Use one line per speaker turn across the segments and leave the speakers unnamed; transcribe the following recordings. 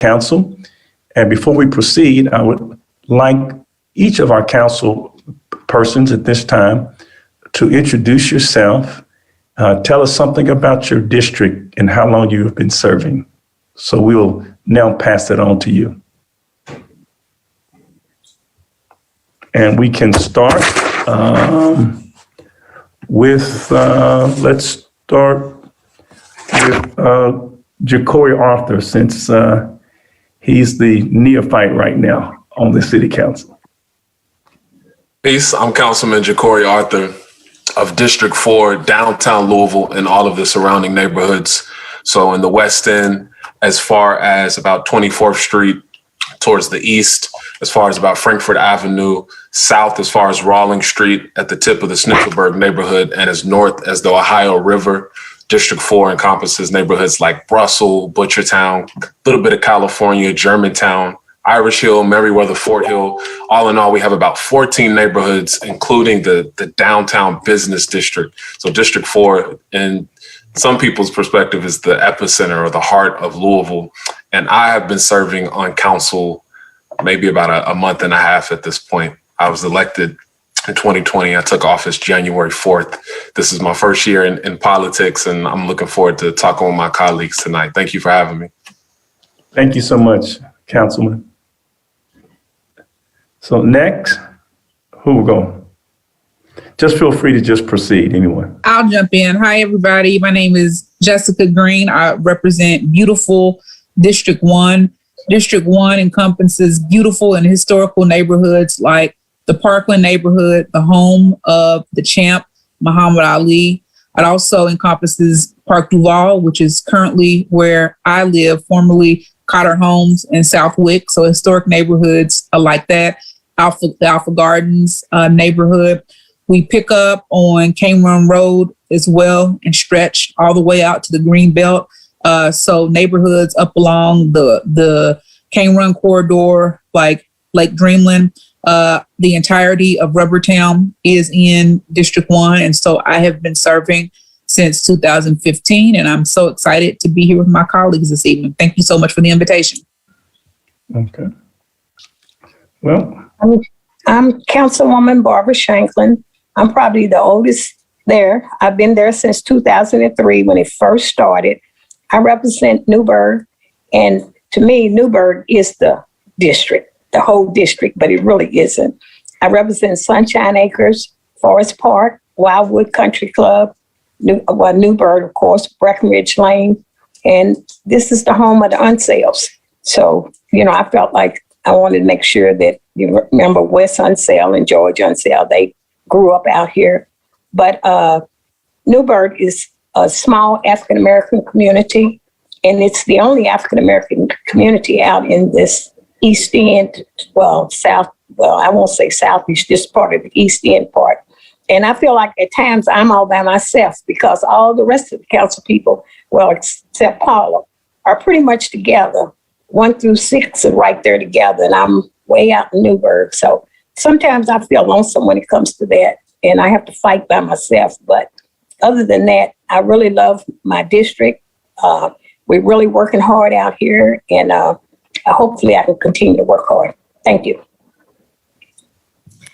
council. And before we proceed, I would like each of our council persons at this time to introduce yourself. Tell us something about your district and how long you have been serving. So we'll now pass it on to you. And we can start let's start with Jecorey Arthur, since he's the neophyte right now on the city council.
Peace, I'm Councilman Jecorey Arthur of District 4, downtown Louisville, and all of the surrounding neighborhoods. So in the West End, as far as about 24th Street, towards the east, as far as about Frankfurt Avenue, south as far as Rawlings Street at the tip of the Snitzelberg neighborhood, and as north as the Ohio River. District 4 encompasses neighborhoods like Brussels, Butchertown, a little bit of California, Germantown, Irish Hill, Meriwether, Fort Hill. All in all, we have about 14 neighborhoods, including the downtown business district. So District 4, in some people's perspective, is the epicenter or the heart of Louisville. And I have been serving on council maybe about a month and a half at this point. I was elected in 2020. I took office January 4th. This is my first year in politics, and I'm looking forward to talking with my colleagues tonight. Thank you for having me.
Thank you so much, Councilman. So next, who will go? Just feel free to just proceed, anyone.
I'll jump in. Hi, everybody. My name is Jessica Green. I represent beautiful District 1. District 1 encompasses beautiful and historical neighborhoods like the Parkland neighborhood, the home of the champ, Muhammad Ali. It also encompasses Park Duval, which is currently where I live, formerly Cotter Homes and Southwick. So historic neighborhoods are like that. The Alpha Gardens neighborhood. We pick up on Cane Run Road as well and stretch all the way out to the Green Belt. So neighborhoods up along the Cane Run corridor, like Lake Dreamland, the entirety of Rubbertown is in District 1. And so I have been serving since 2015, and I'm so excited to be here with my colleagues this evening. Thank you so much for the invitation.
Okay. Well,
I'm Councilwoman Barbara Shanklin. I'm probably the oldest there. I've been there since 2003 when it first started. I represent Newburgh, and to me, Newburgh is the district, the whole district, but it really isn't. I represent Sunshine Acres, Forest Park, Wildwood Country Club, Newburgh, of course, Breckenridge Lane, and this is the home of the Unsales. So, I felt like I wanted to make sure that you remember Wes Unsale and George Unsale. They grew up out here. But Newburgh is a small African-American community, and it's the only African-American community out in this East End, I won't say Southeast, just part of the East End part. And I feel like at times I'm all by myself because all the rest of the council people, except Paula, are pretty much together. 1 through 6 are right there together, and I'm way out in Newburgh. So sometimes I feel lonesome when it comes to that, and I have to fight by myself. But other than that, I really love my district. We're really working hard out here, and hopefully I can continue to work hard. Thank you.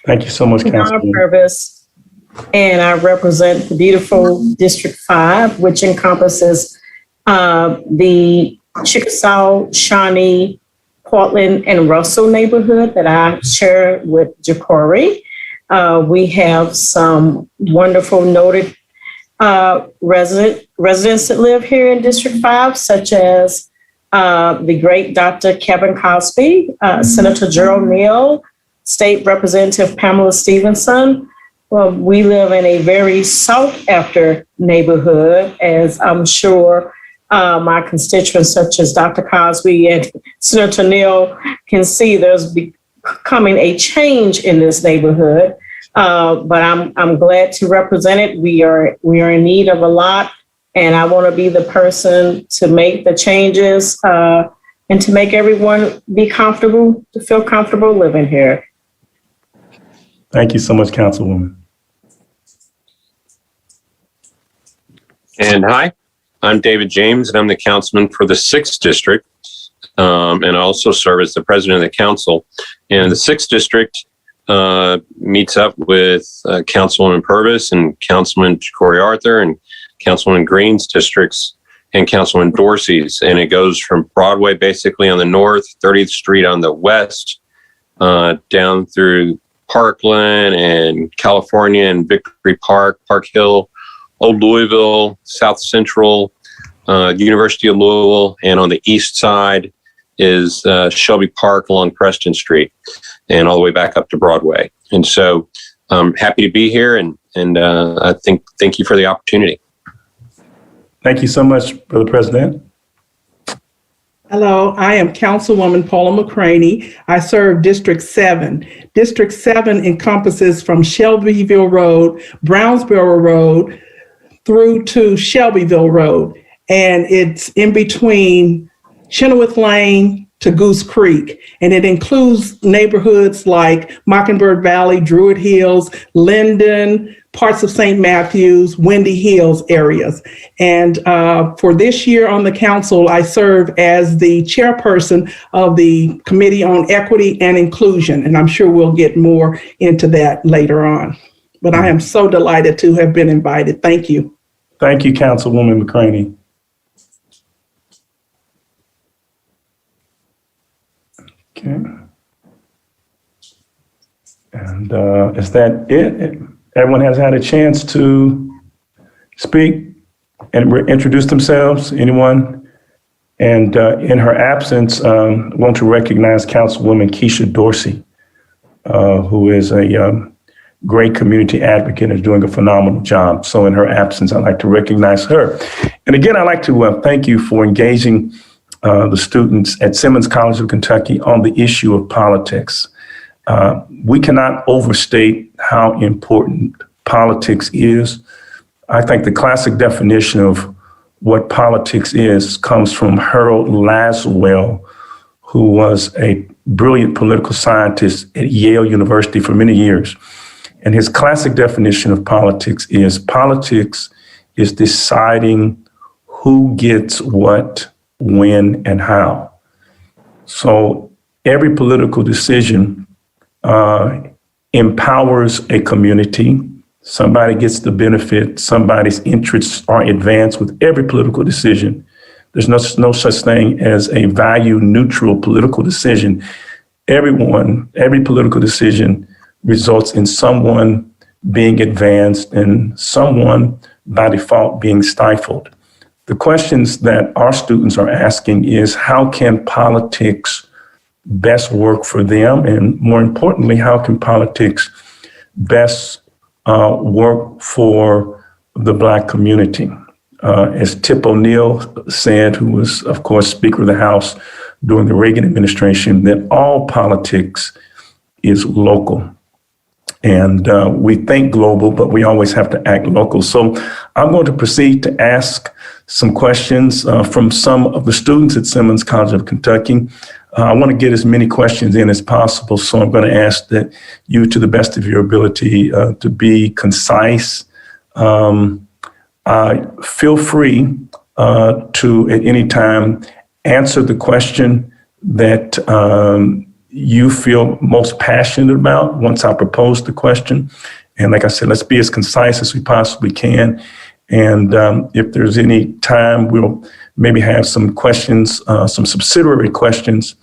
Thank you so much,
Donna Purvis, and I represent the beautiful District 5, which encompasses the Chickasaw, Shawnee, Portland, and Russell neighborhood that I share with Jecorey. We have some wonderful noted residents that live here in District 5, such as the great Dr. Kevin Cosby, Senator Gerald Neal, State Representative Pamela Stevenson. Well, we live in a very sought after neighborhood, as I'm sure my constituents such as Dr. Cosby and Senator Neal can see. There's becoming a change in this neighborhood, but I'm glad to represent it. We are in need of a lot, and I want to be the person to make the changes and to make everyone be comfortable, to feel comfortable living here.
Thank you so much, Councilwoman.
And hi, I'm David James, and I'm the councilman for the 6th District. and I also serve as the president of the council. And the 6th district meets up with Councilwoman Purvis and Councilman Jecorey Arthur and Councilwoman Green's districts and Councilman Dorsey's. And it goes from Broadway basically on the north, 30th Street on the west, down through Parkland and California and Victory Park, Park Hill, Old Louisville, South Central, University of Louisville, and on the east side is Shelby Park along Preston Street and all the way back up to Broadway. And so I'm happy to be here and I thank you for the opportunity.
Thank you so much, Brother President.
Hello, I am Councilwoman Paula Mccraney. I serve District 7. District 7 encompasses from Shelbyville Road, Brownsboro Road, through to Shelbyville Road. And it's in between Chenoweth Lane to Goose Creek. And it includes neighborhoods like Mockingbird Valley, Druid Hills, Linden, parts of St. Matthews, Windy Hills areas. And for this year on the council, I serve as the chairperson of the Committee on Equity and Inclusion. And I'm sure we'll get more into that later on. But I am so delighted to have been invited. Thank you.
Thank you, Councilwoman Mccraney. Okay. And is that it? Everyone has had a chance to speak and introduce themselves. Anyone? And in her absence, I want to recognize Councilwoman Keisha Dorsey, who is a great community advocate and is doing a phenomenal job. So in her absence, I'd like to recognize her. And again, I'd like to thank you for engaging the students at Simmons College of Kentucky on the issue of politics. We cannot overstate how important politics is. I think the classic definition of what politics is comes from Harold Laswell, who was a brilliant political scientist at Yale University for many years. And his classic definition of politics is deciding who gets what, when, and how. So every political decision empowers a community. Somebody gets the benefit, somebody's interests are advanced with every political decision. There's no such thing as a value neutral political decision. Every political decision results in someone being advanced and someone by default being stifled. The questions that our students are asking is, how can politics best work for them? And more importantly, how can politics best work for the Black community? As Tip O'Neill said, who was, of course, Speaker of the House during the Reagan administration, that all politics is local. And we think global, but we always have to act local. So I'm going to proceed to ask some questions from some of the students at Simmons College of Kentucky. I want to get as many questions in as possible, so I'm going to ask that you, to the best of your ability, to be concise. Feel free to, at any time, answer the question that you feel most passionate about once I propose the question. And like I said, let's be as concise as we possibly can. And if there's any time, we'll maybe have some questions, some subsidiary questions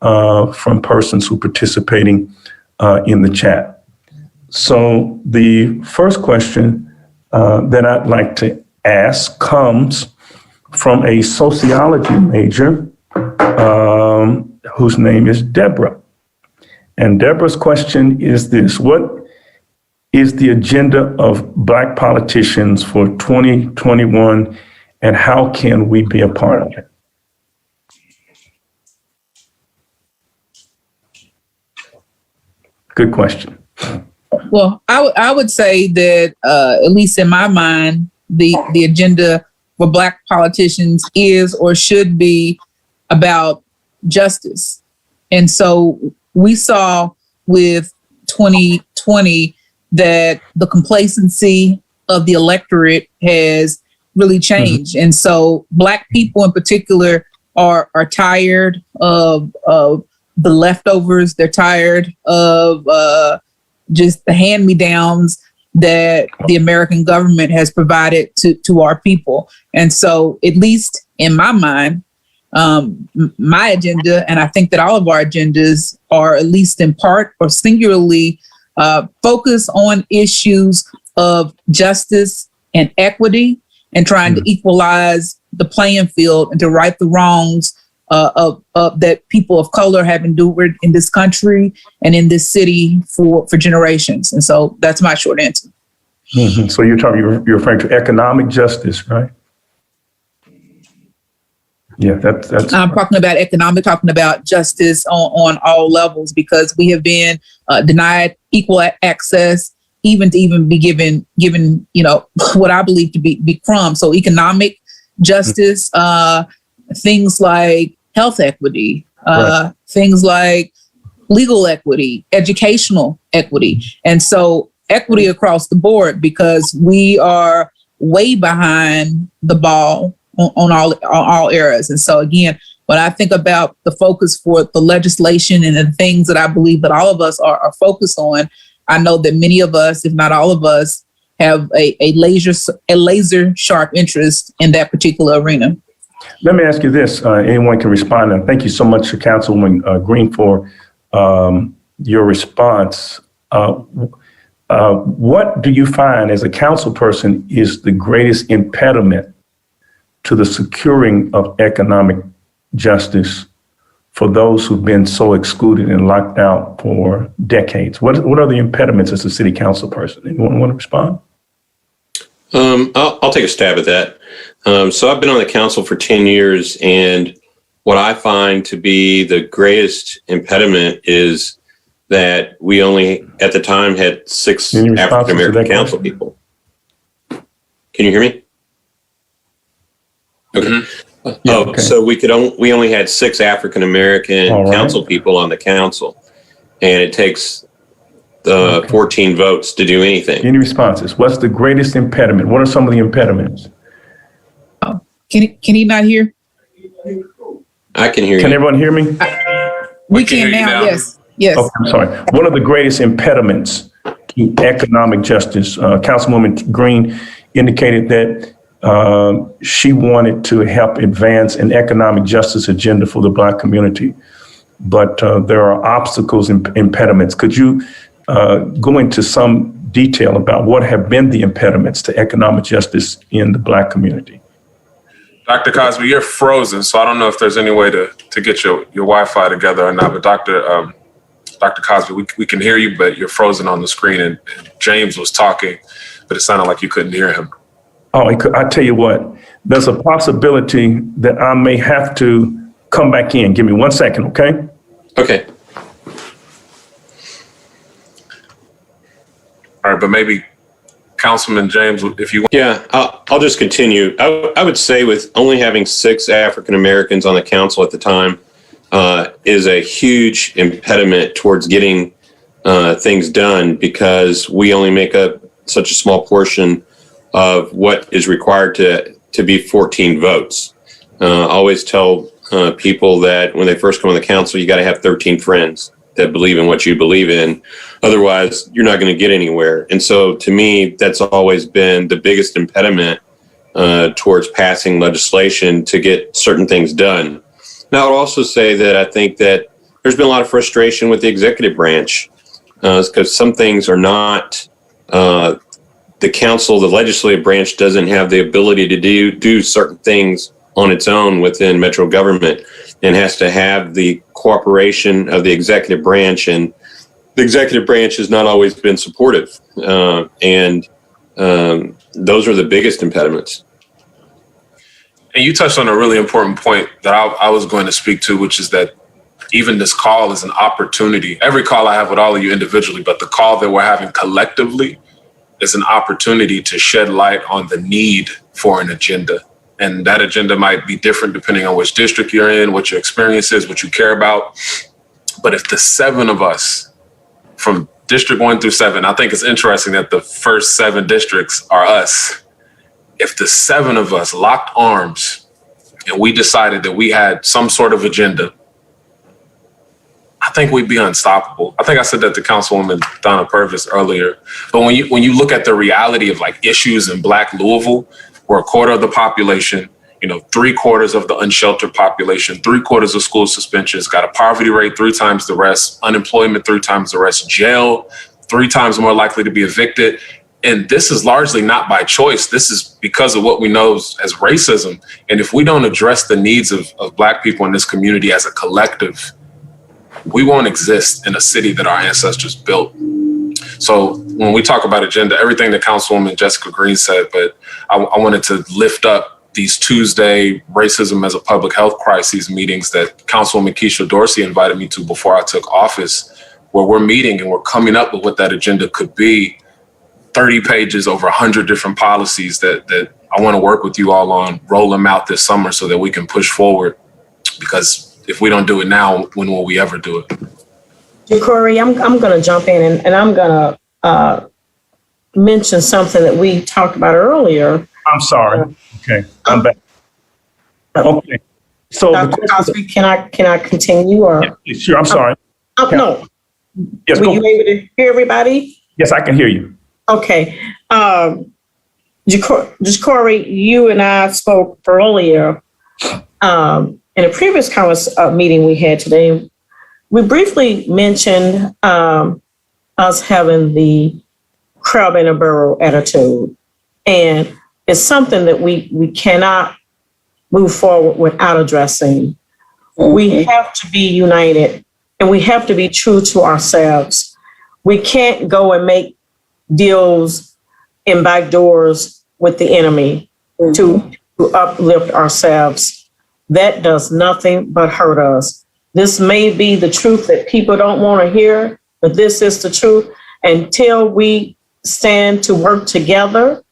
from persons who are participating in the chat. So the first question that I'd like to ask comes from a sociology major whose name is Deborah. And Deborah's question is this: what is the agenda of Black politicians for 2021, and how can we be a part of it? Good question.
Well, I would say that, at least in my mind, the agenda for Black politicians is or should be about justice. And so we saw with 2020 that the complacency of the electorate has really changed. Mm-hmm. And so Black people in particular are tired of the leftovers. They're tired of just the hand-me-downs that the American government has provided to our people. And so, at least in my mind, my agenda, and I think that all of our agendas are at least in part or singularly focus on issues of justice and equity and trying to equalize the playing field and to right the wrongs of that people of color have endured in this country and in this city for generations. And so that's my short answer.
Mm-hmm. So you're referring to economic justice, right? Yeah, that's.
I'm talking about economic, talking about justice on all levels, because we have been denied equal access, even be given, what I believe to be crumbs. So economic justice, things like health equity,
Right.
things like legal equity, educational equity. And so equity across the board, because we are way behind the ball on all areas. And so again, when I think about the focus for the legislation and the things that I believe that all of us are focused on, I know that many of us, if not all of us, have a laser sharp interest in that particular arena.
Let me ask you this. Anyone can respond. And thank you so much, Councilwoman Green, for your response. What do you find as a council person is the greatest impediment to the securing of economic justice for those who've been so excluded and locked out for decades? What are the impediments as a city council person? Anyone want to respond?
I'll take a stab at that. So I've been on the council for 10 years, and what I find to be the greatest impediment is that we only, at the time, had 6 African-American council people. Can you hear me? Okay.
Mm-hmm.
Yeah, okay.
So we only had 6 African-American council people on the council, and it takes 14 votes to do anything.
Any responses? What's the greatest impediment? What are some of the impediments?
Can he not hear?
I can hear you.
Can everyone hear me?
We can now. Yes. Yes.
Okay, I'm sorry. What are the greatest impediments to economic justice? Councilwoman Green indicated that she wanted to help advance an economic justice agenda for the Black community, but there are obstacles and impediments. Could you go into some detail about what have been the impediments to economic justice in the Black community?
Dr. Cosby, you're frozen, so I don't know if there's any way to get your Wi-Fi together or not. But Dr. Cosby, we can hear you, but you're frozen on the screen. And James was talking, but it sounded like you couldn't hear him.
Oh, I tell you what, there's a possibility that I may have to come back in. Give me 1 second, okay?
Okay.
All right, but maybe Councilman James, if you want.
Yeah, I'll just continue. I would say with only having 6 African Americans on the council at the time is a huge impediment towards getting things done, because we only make up such a small portion of what is required to be 14 votes. I always tell people that when they first come on the council, you got to have 13 friends that believe in what you believe in. Otherwise, you're not going to get anywhere. And so to me, that's always been the biggest impediment towards passing legislation to get certain things done. Now, I'll also say that I think that there's been a lot of frustration with the executive branch because some things are not, the council, the legislative branch doesn't have the ability to do certain things on its own within metro government, and has to have the cooperation of the executive branch, and the executive branch has not always been supportive. And those are the biggest impediments.
And you touched on a really important point that I was going to speak to, which is that even this call is an opportunity. Every call I have with all of you individually, but the call that we're having collectively is an opportunity to shed light on the need for an agenda. And that agenda might be different depending on which district you're in, what your experience is, what you care about. But if the 7 of us from District 1 through 7, I think it's interesting that the first 7 districts are us. If the 7 of us locked arms and we decided that we had some sort of agenda, I think we'd be unstoppable. I think I said that to Councilwoman Donna Purvis earlier. But when you look at the reality of like issues in Black Louisville, we're a quarter of the population, 3/4 of the unsheltered population, 3/4 of school suspensions, got a poverty rate 3 times the rest, unemployment 3 times the rest, jail 3 times more likely to be evicted. And this is largely not by choice. This is because of what we know as racism. And if we don't address the needs of Black people in this community as a collective, we won't exist in a city that our ancestors built. So when we talk about agenda, everything that Councilwoman Jessica Green said, but I wanted to lift up these Tuesday racism as a public health crisis meetings that Councilwoman Keisha Dorsey invited me to before I took office, where we're meeting and we're coming up with what that agenda could be. 30 pages, over 100 different policies that I want to work with you all on, roll them out this summer so that we can push forward. Because if we don't do it now, when will we ever do it?
Jecorey, I'm going to jump in and I'm going to mention something that we talked about earlier.
I'm sorry. Okay, I'm back. Okay. So
Dr. Cosby, can I continue or?
Yeah, sure, I'm sorry.
No.
Yes,
Were you able to hear everybody?
Yes, I can hear you.
Okay. Jecorey, you and I spoke earlier in a previous meeting we had today. We briefly mentioned us having the crab in a barrel attitude. And it's something that we cannot move forward without addressing. We have to be united and we have to be true to ourselves. We can't go and make deals in back doors with the enemy to uplift ourselves. That does nothing but hurt us. This may be the truth that people don't want to hear, but this is the truth. Until we stand to work together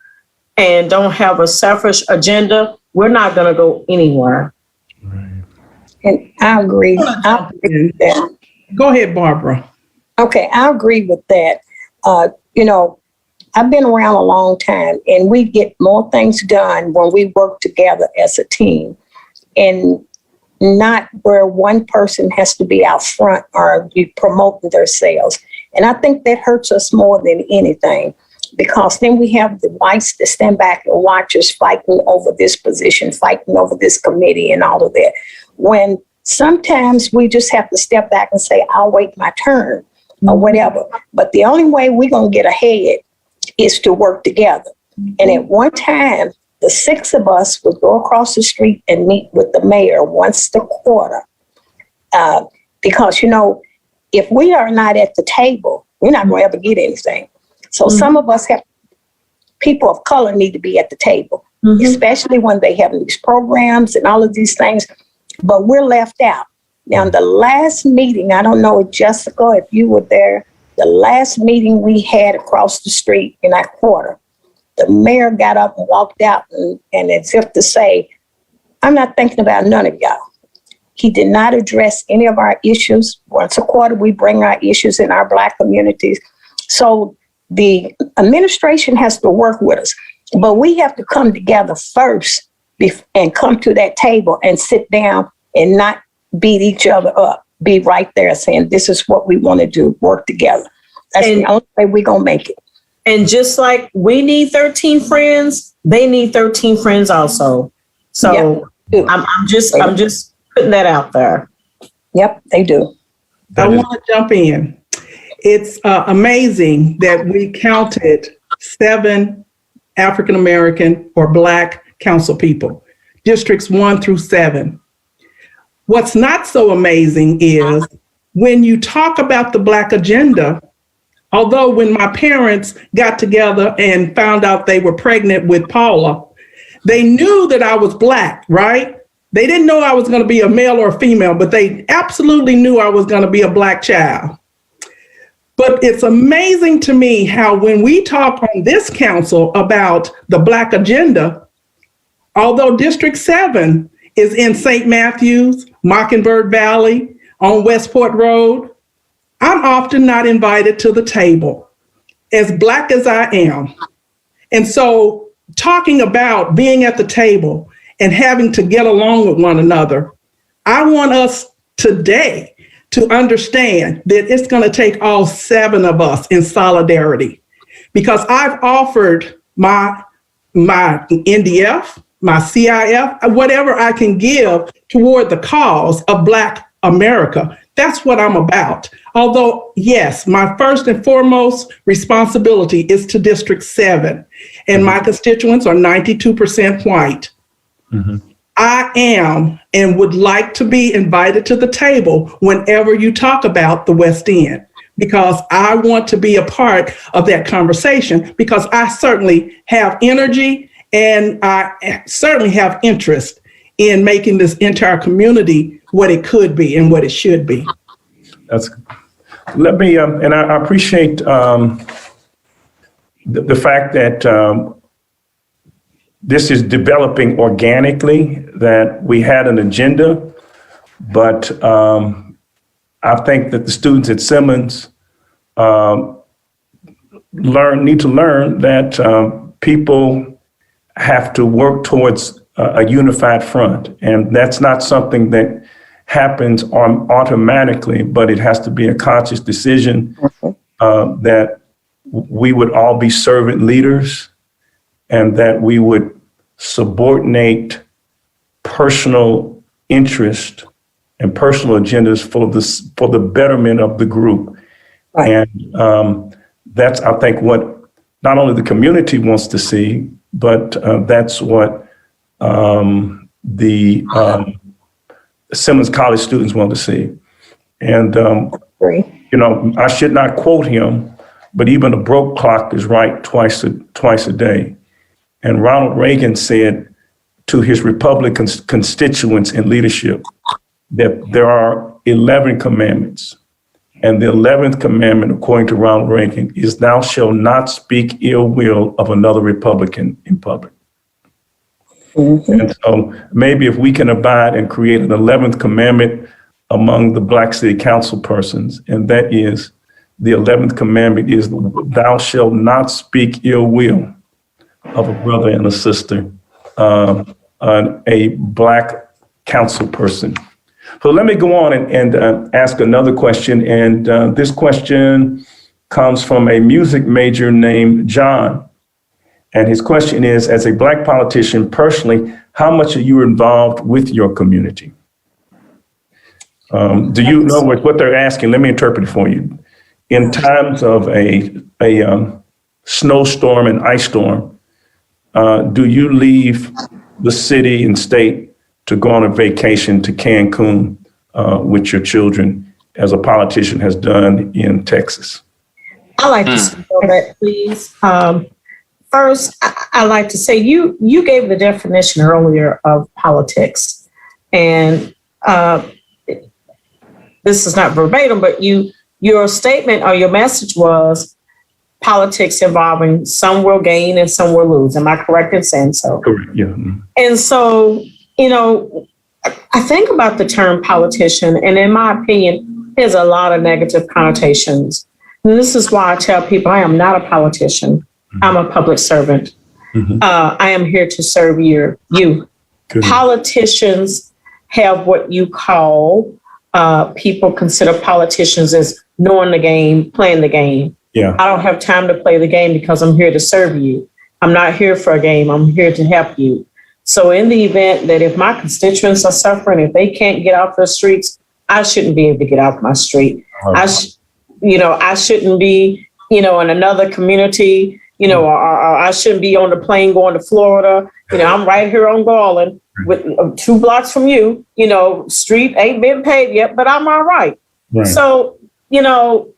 and don't have a selfish agenda, we're not going to go anywhere.
Right.
And I agree. I agree with that.
Go ahead, Barbara.
Okay, I agree with that. I've been around a long time, and we get more things done when we work together as a team, and not where one person has to be out front or be promoting themselves. And I think that hurts us more than anything, because then we have the whites that stand back and watch us fighting over this position, fighting over this committee and all of that. When sometimes we just have to step back and say, I'll wait my turn or whatever. But the only way we're going to get ahead is to work together. And at one time, the 6 of us would go across the street and meet with the mayor once a quarter. Because, if we are not at the table, we're not going to ever get anything. So some of us people of color need to be at the table, especially when they have these programs and all of these things, but we're left out. Now, the last meeting, I don't know, Jessica, if you were there, the last meeting we had across the street in our quarter, the mayor got up and walked out and as if to say, I'm not thinking about none of y'all. He did not address any of our issues. Once a quarter, we bring our issues in our Black communities. So the administration has to work with us, but we have to come together first and come to that table and sit down and not beat each other up. Be right there saying, this is what we want to do, work together. That's the only way we're going to make it.
And just like we need 13 friends, they need 13 friends also. So yeah, I'm just putting that out there.
Yep, they do.
I want to jump in. It's amazing that we counted 7 African-American or Black council people, districts 1 through 7. What's not so amazing is when you talk about the Black agenda, although when my parents got together and found out they were pregnant with Paula, they knew that I was Black, right? They didn't know I was going to be a male or a female, but they absolutely knew I was going to be a Black child. But it's amazing to me how when we talk on this council about the Black agenda, although District 7 is in St. Matthews, Mockingbird Valley, on Westport Road, I'm often not invited to the table, as Black as I am. And so talking about being at the table and having to get along with one another. I want us today to understand that it's going to take all 7 of us in solidarity, because I've offered my NDF, my CIF, whatever I can give toward the cause of Black America. That's what I'm about. Although, yes, my first and foremost responsibility is to District 7, and my constituents are 92% white. Mm-hmm. I am and would like to be invited to the table whenever you talk about the West End, because I want to be a part of that conversation, because I certainly have energy and I certainly have interest in making this entire community what it could be and what it should be.
Let me, and I appreciate the fact that this is developing organically, that we had an agenda, but I think that the students at Simmons need to learn that people have to work towards a unified front, and that's not something that happens automatically, but it has to be a conscious decision that we would all be servant leaders, and that we would subordinate personal interest and personal agendas for the betterment of the group. Right. And that's, I think, what not only the community wants to see, but that's what the Simmons College students want to see. And, I should not quote him, but even a broke clock is right twice a day. And Ronald Reagan said to his Republican constituents in leadership that there are 11 commandments. And the 11th commandment, according to Ronald Reagan, is thou shalt not speak ill will of another Republican in public. Mm-hmm. And so maybe if we can abide and create an 11th commandment among the Black City Council persons, and that is the 11th commandment is thou shalt not speak ill will of a brother and a sister, a Black council person. So let me go on and ask another question. And this question comes from a music major named John. And his question is, as a Black politician, personally, how much are you involved with your community? Do you know what they're asking? Let me interpret it for you. In times of a snowstorm and ice storm, do you leave the city and state to go on a vacation to Cancun with your children, as a politician has done in Texas?
I like to speak on that, please. First, I like to say you gave the definition earlier of politics, and this is not verbatim, but your statement or your message was politics involving some will gain and some will lose. Am I correct in saying so?
Correct. Yeah.
And so, I think about the term politician, and in my opinion, there's a lot of negative connotations. And this is why I tell people I am not a politician. Mm-hmm. I'm a public servant. Mm-hmm. I am here to serve you. Good. Politicians have what you call, people consider politicians as knowing the game, playing the game. Yeah. I don't have time to play the game because I'm here to serve you. I'm not here for a game. I'm here to help you. So in the event that if my constituents are suffering, if they can't get off the streets, I shouldn't be able to get off my street. I shouldn't be, in another community, or I shouldn't be on the plane going to Florida. I'm right here on Garland with 2 blocks from you, street ain't been paid yet, but I'm all right. So,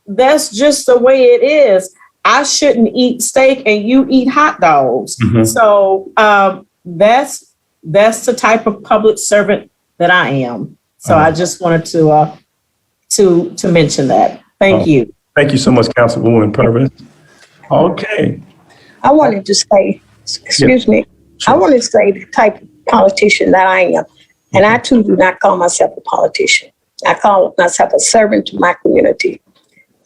that's just the way it is. I shouldn't eat steak and you eat hot dogs. Mm-hmm. So that's the type of public servant that I am. So I just wanted to mention that. Thank you. Thank
you so much, Councilwoman Purvis. Okay.
I wanted to say, excuse me, sure. I wanted to say the type of politician that I am. And I too do not call myself a politician. I call myself a servant to my community.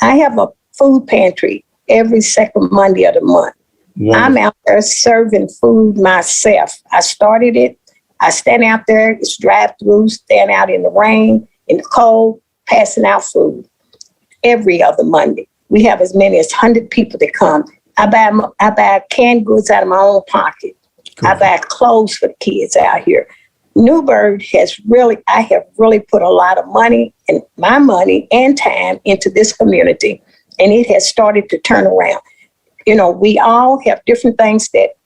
I have a food pantry every second Monday of the month. Wow. I'm out there serving food myself. I started it I stand out there, it's drive-through, stand out in the rain, in the cold, passing out food every other Monday. We have as many as 100 people that come. I buy canned goods out of my own pocket. Cool. I buy clothes for the kids out here. Newburgh I have really put a lot of money and my money and time into this community, and it has started to turn around. You know, we all have different things that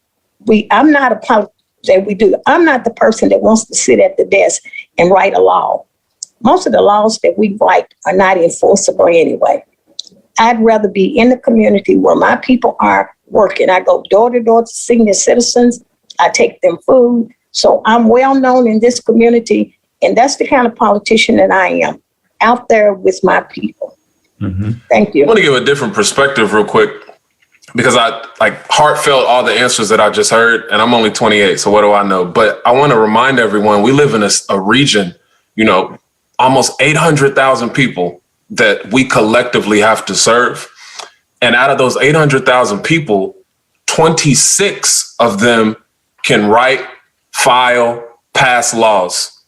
I'm not the person that wants to sit at the desk and write a law. Most of the laws that we write are not enforceable anyway. I'd rather be in the community where my people are working. I go door to door to senior citizens. I take them food. So I'm well known in this community, and that's the kind of politician that I am, out there with my people. Mm-hmm. Thank you.
I want to give a different perspective real quick, because I heartfelt all the answers that I just heard, and I'm only 28, so what do I know? But I want to remind everyone, we live in a region, you know, almost 800,000 people that we collectively have to serve. And out of those 800,000 people, 26 of them can write, file, pass laws,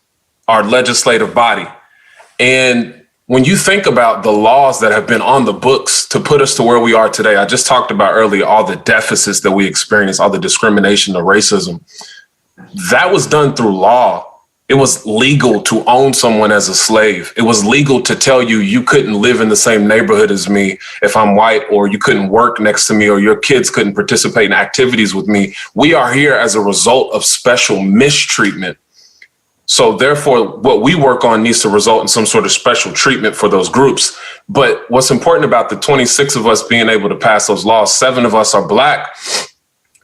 our legislative body. And when you think about the laws that have been on the books to put us to where we are today, I just talked about earlier, all the deficits that we experience, all the discrimination, the racism, that was done through law. It was legal to own someone as a slave. It was legal to tell you you couldn't live in the same neighborhood as me if I'm white, or you couldn't work next to me, or your kids couldn't participate in activities with me. We are here as a result of special mistreatment. So therefore, what we work on needs to result in some sort of special treatment for those groups. But what's important about the 26 of us being able to pass those laws, 7 of us are Black.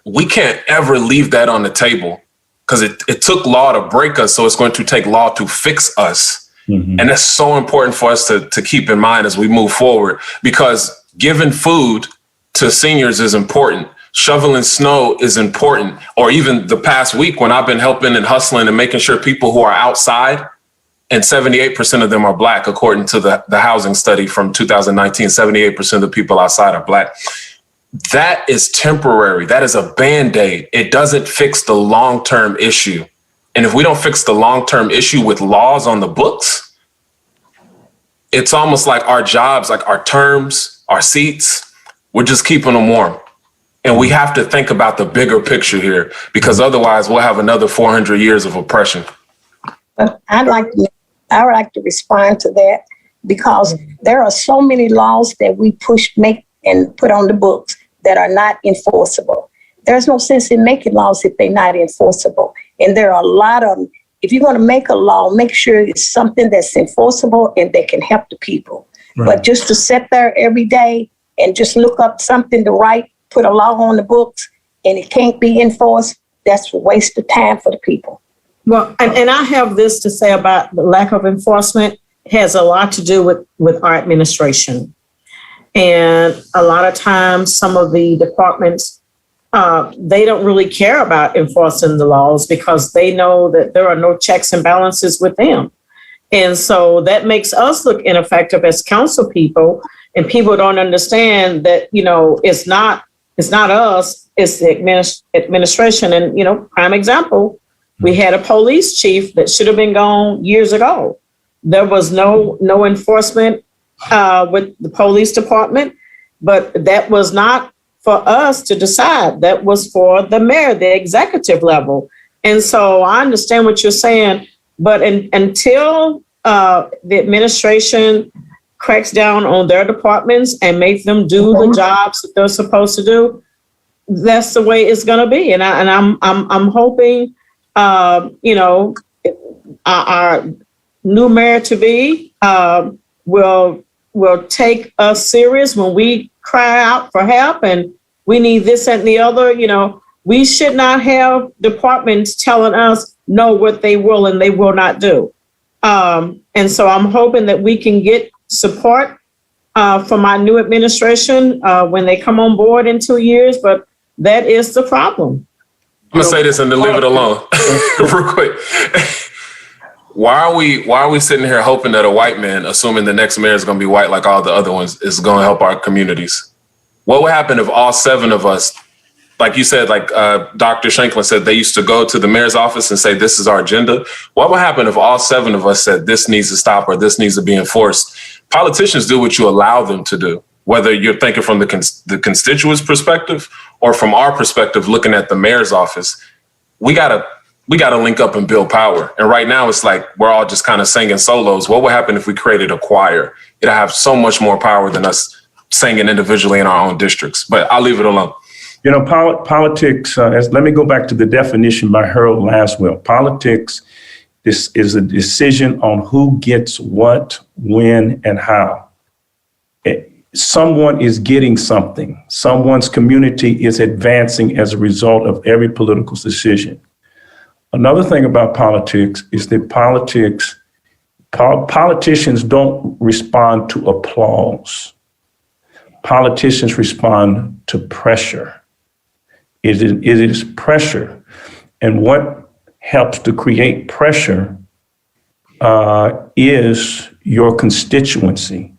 We can't ever leave that on the table, because it took law to break us, so it's going to take law to fix us. Mm-hmm. And that's so important for us to keep in mind as we move forward, because giving food to seniors is important. Shoveling snow is important. Or even the past week when I've been helping and hustling and making sure people who are outside, and 78% of them are Black, according to the housing study from 2019, 78% of the people outside are Black. That is temporary. That is a Band-Aid. It doesn't fix the long-term issue. And if we don't fix the long-term issue with laws on the books, it's almost like our jobs, like our terms, our seats, we're just keeping them warm. And we have to think about the bigger picture here, because otherwise we'll have another 400 years of oppression.
I would like to respond to that, because there are so many laws that we make and put on the books that are not enforceable. There's no sense in making laws if they're not enforceable. And there are a lot of them. If you're going to make a law, make sure it's something that's enforceable and that can help the people. Right. But just to sit there every day and just look up something to write, put a law on the books, and it can't be enforced, that's a waste of time for the people.
Well, and I have this to say about the lack of enforcement. It has a lot to do with our administration. And a lot of times, some of the departments, they don't really care about enforcing the laws, because they know that there are no checks and balances with them. And so that makes us look ineffective as council people, and people don't understand that, you know, it's not us, it's the administration. And, you know, prime example, we had a police chief that should have been gone years ago. There was no enforcement with the police department, but that was not for us to decide. That was for the mayor, the executive level. And so I understand what you're saying, but until the administration cracks down on their departments and make them do the jobs that they're supposed to do, that's the way it's going to be. And I'm hoping, you know, our new mayor to be will take us serious when we cry out for help and we need this and the other. You know, we should not have departments telling us no, what they will and they will not do. And so I'm hoping that we can get support from our new administration when they come on board in 2 years. But that is the problem.
I'm gonna say this and then leave it alone real quick. Why are we sitting here hoping that a white man, assuming the next mayor is going to be white like all the other ones, is going to help our communities? What would happen if all 7 of us like you said, like Dr. Shanklin said, they used to go to the mayor's office and say, this is our agenda. What would happen if all 7 of us said this needs to stop or this needs to be enforced? Politicians do what you allow them to do, whether you're thinking from the constituents' perspective or from our perspective, looking at the mayor's office. We gotta link up and build power. And right now it's like we're all just kind of singing solos. What would happen if we created a choir? It'd have so much more power than us singing individually in our own districts. But I'll leave it alone.
You know, politics, let me go back to the definition by Harold Laswell. Politics is a decision on who gets what, when, and how. Someone is getting something. Someone's community is advancing as a result of every political decision. Another thing about politics is that politicians don't respond to applause. Politicians respond to pressure. It is pressure. And what helps to create pressure is your constituency.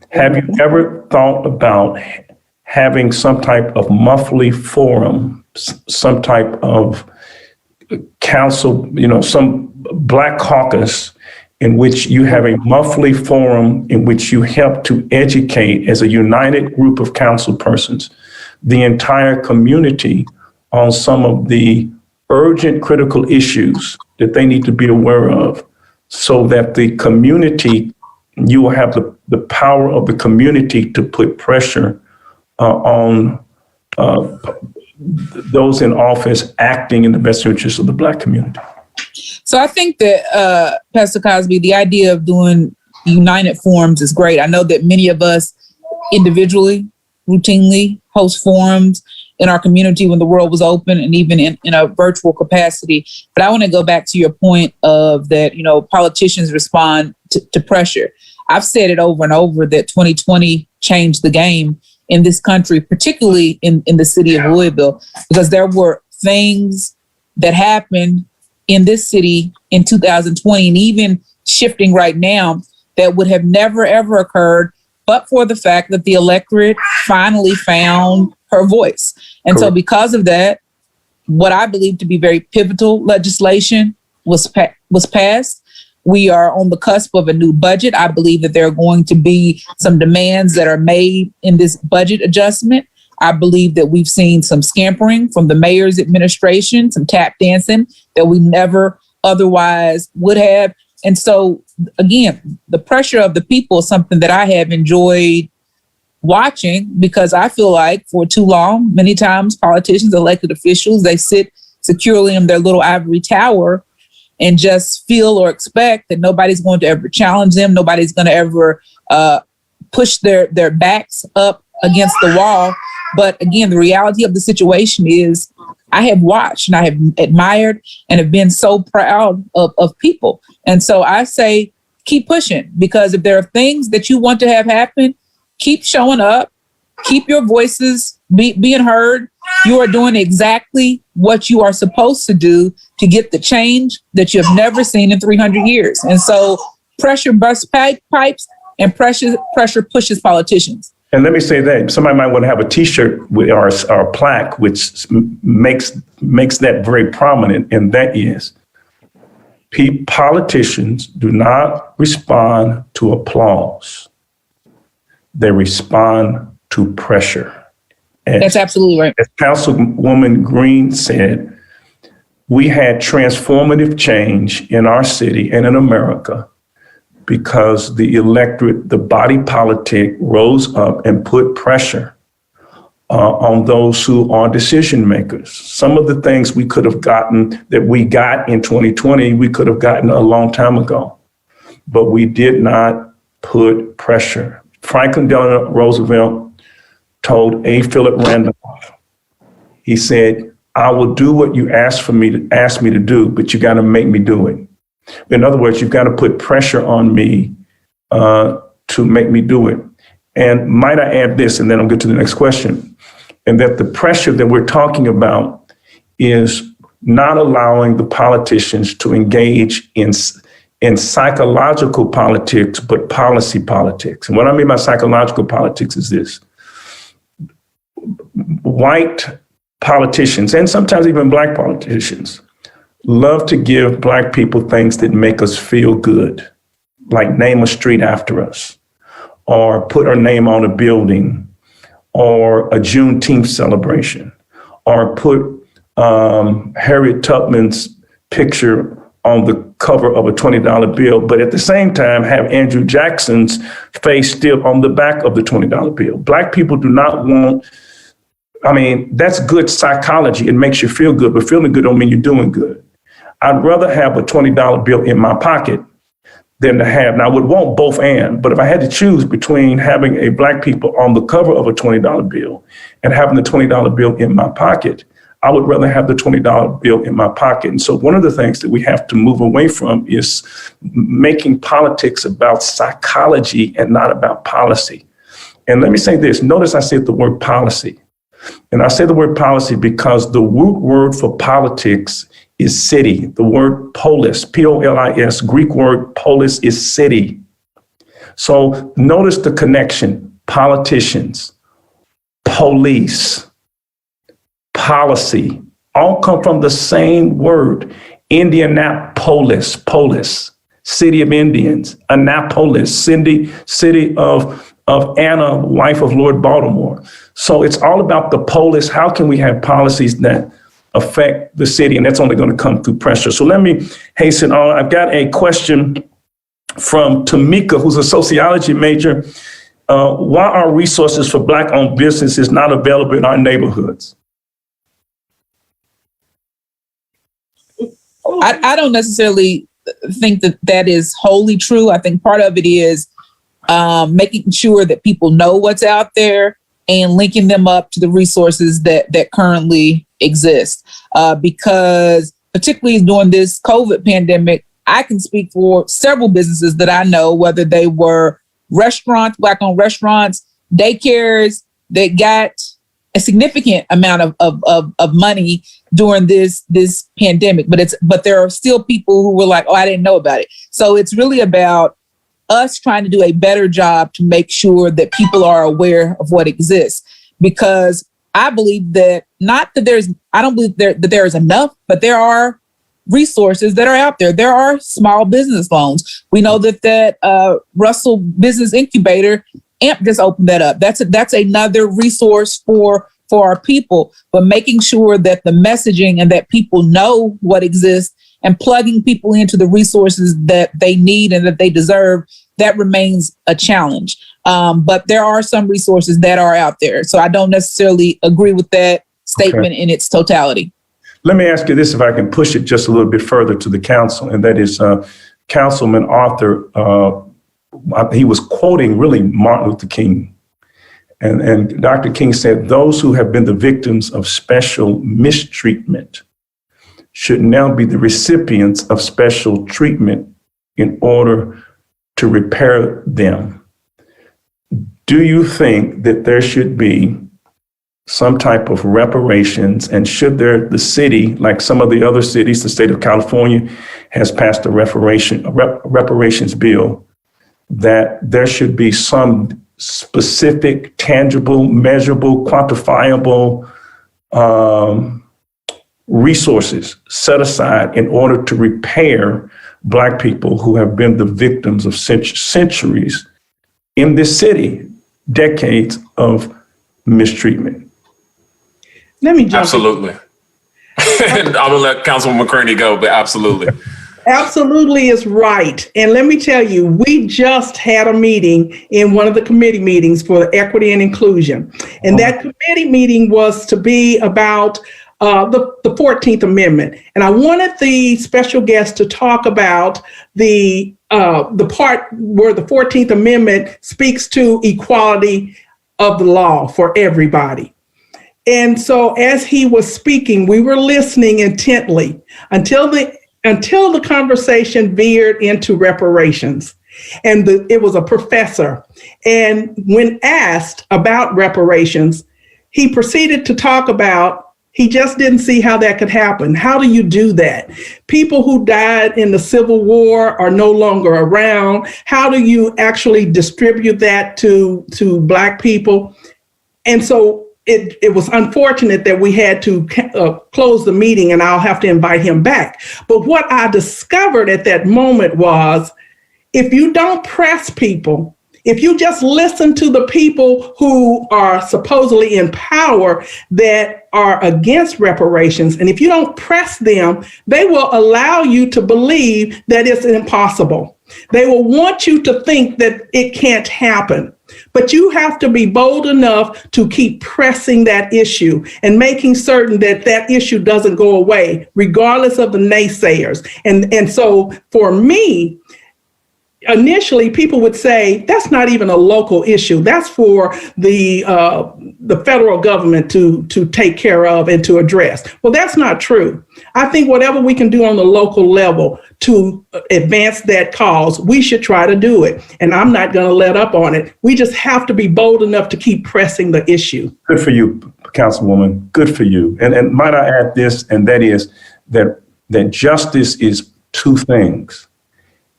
Have you ever thought about having some type of monthly forum, some type of council, some Black caucus in which you have a monthly forum in which you help to educate as a united group of council persons the entire community on some of the urgent critical issues that they need to be aware of, so that the community, you will have the power of the community to put pressure on those in office acting in the best interest of the Black community.
So I think that, Pastor Cosby, the idea of doing united forums is great. I know that many of us individually routinely host forums in our community when the world was open and even in a virtual capacity. But I want to go back to your point of that, politicians respond to pressure. I've said it over and over that 2020 changed the game in this country, particularly in the city of Louisville, because there were things that happened in this city in 2020 and even shifting right now that would have never, ever occurred but for the fact that the electorate finally found her voice. And
Cool.
So because of that, what I believe to be very pivotal legislation was passed. We are on the cusp of a new budget. I believe that there are going to be some demands that are made in this budget adjustment. I believe that we've seen some scampering from the mayor's administration, some tap dancing that we never otherwise would have. And so, again, the pressure of the people is something that I have enjoyed watching, because I feel like for too long, many times politicians, elected officials, they sit securely in their little ivory tower and just feel or expect that nobody's going to ever challenge them. Nobody's going to ever push their backs up against the wall. But again, the reality of the situation is I have watched and I have admired and have been so proud of people. And so I say, keep pushing, because if there are things that you want to have happen, keep showing up, keep your voices being heard. You are doing exactly what you are supposed to do to get the change that you have never seen in 300 years. And so pressure busts pipes and pressure pushes politicians.
And let me say that somebody might want to have a T-shirt with our plaque, which makes that very prominent, and that is politicians do not respond to applause. They respond to pressure.
That's absolutely right.
As Councilwoman Green said, we had transformative change in our city and in America because the electorate, the body politic, rose up and put pressure on those who are decision makers. Some of the things we could have gotten that we got in 2020, we could have gotten a long time ago, but we did not put pressure. Franklin Delano Roosevelt told A. Philip Randolph, he said, I will do what you ask me to do, but you got to make me do it. In other words, you've got to put pressure on me to make me do it. And might I add this, and then I'll get to the next question, and that the pressure that we're talking about is not allowing the politicians to engage in psychological politics, but policy politics. And what I mean by psychological politics is this. White politicians, and sometimes even Black politicians, love to give Black people things that make us feel good, like name a street after us, or put our name on a building, or a Juneteenth celebration, or put Harriet Tubman's picture on the cover of a $20 bill, but at the same time have Andrew Jackson's face still on the back of the $20 bill. Black people do not want, that's good psychology. It makes you feel good, but feeling good don't mean you're doing good. I'd rather have a $20 bill in my pocket than to have, now I would want both and, but if I had to choose between having a Black people on the cover of a $20 bill and having the $20 bill in my pocket, I would rather have the $20 bill in my pocket. And so one of the things that we have to move away from is making politics about psychology and not about policy. And let me say this, notice I said the word policy. And I say the word policy because the root word for politics is city. The word polis, P-O-L-I-S, Greek word polis is city. So notice the connection, politicians, police, policy, all come from the same word, Indianapolis, polis, city of Indians, Annapolis, city of Anna, wife of Lord Baltimore. So it's all about the polis. How can we have policies that affect the city? And that's only going to come through pressure. So let me hasten on. I've got a question from Tamika, who's a sociology major. Why are resources for Black-owned businesses not available in our neighborhoods?
I don't necessarily think that is wholly true. I think part of it is making sure that people know what's out there and linking them up to the resources that currently exist. Because particularly during this COVID pandemic, I can speak for several businesses that I know, whether they were restaurants, Black-owned restaurants, daycares that got a significant amount of money during this pandemic, but there are still people who were like, oh, I didn't know about it. So it's really about us trying to do a better job to make sure that people are aware of what exists. Because I believe that I don't believe that there is enough, but there are resources that are out there. There are small business loans. We know that Russell Business Incubator, AMP just opened that up. That's another resource for our people, but making sure that the messaging and that people know what exists and plugging people into the resources that they need and that they deserve, that remains a challenge. But there are some resources that are out there. So I don't necessarily agree with that statement in its totality.
Let me ask you this, if I can push it just a little bit further to the council, and that is Councilman Arthur, he was quoting really Martin Luther King. And Dr. King said, those who have been the victims of special mistreatment should now be the recipients of special treatment in order to repair them. Do you think that there should be some type of reparations, and should the city, like some of the other cities, the state of California has passed a reparations bill, that there should be some specific, tangible, measurable, quantifiable resources set aside in order to repair Black people who have been the victims of centuries in this city, decades of mistreatment?
Let me jump
Absolutely. I'm going to let Councilwoman Mccraney go, but absolutely.
Absolutely is right. And let me tell you, we just had a meeting in one of the committee meetings for equity and inclusion. And that committee meeting was to be about the 14th Amendment. And I wanted the special guest to talk about the part where the 14th Amendment speaks to equality of the law for everybody. And so as he was speaking, we were listening intently until the conversation veered into reparations. And it was a professor. And when asked about reparations, he proceeded to talk about, he just didn't see how that could happen. How do you do that? People who died in the Civil War are no longer around. How do you actually distribute that to Black people? And so it was unfortunate that we had to close the meeting, and I'll have to invite him back. But what I discovered at that moment was, if you don't press people, if you just listen to the people who are supposedly in power that are against reparations, and if you don't press them, they will allow you to believe that it's impossible. They will want you to think that it can't happen. But you have to be bold enough to keep pressing that issue and making certain that that issue doesn't go away, regardless of the naysayers. And so for me, initially, people would say, that's not even a local issue. That's for the federal government to take care of and to address. Well, that's not true. I think whatever we can do on the local level to advance that cause, we should try to do it. And I'm not going to let up on it. We just have to be bold enough to keep pressing the issue.
Good for you, Councilwoman. Good for you. And might I add this, and that is that justice is two things.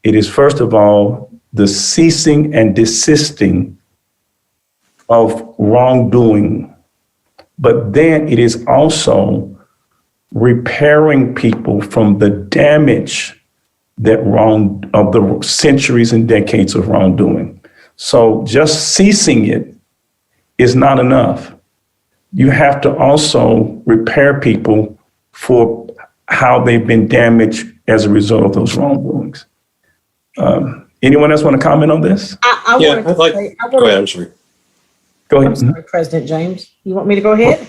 It is, first of all, the ceasing and desisting of wrongdoing, but then it is also repairing people from the damage of the centuries and decades of wrongdoing. So just ceasing it is not enough. You have to also repair people for how they've been damaged as a result of those wrongdoings. Anyone else want to comment on this?
Go ahead.
I'm sorry.
Go ahead.
I'm sorry, President James. You want me to go ahead?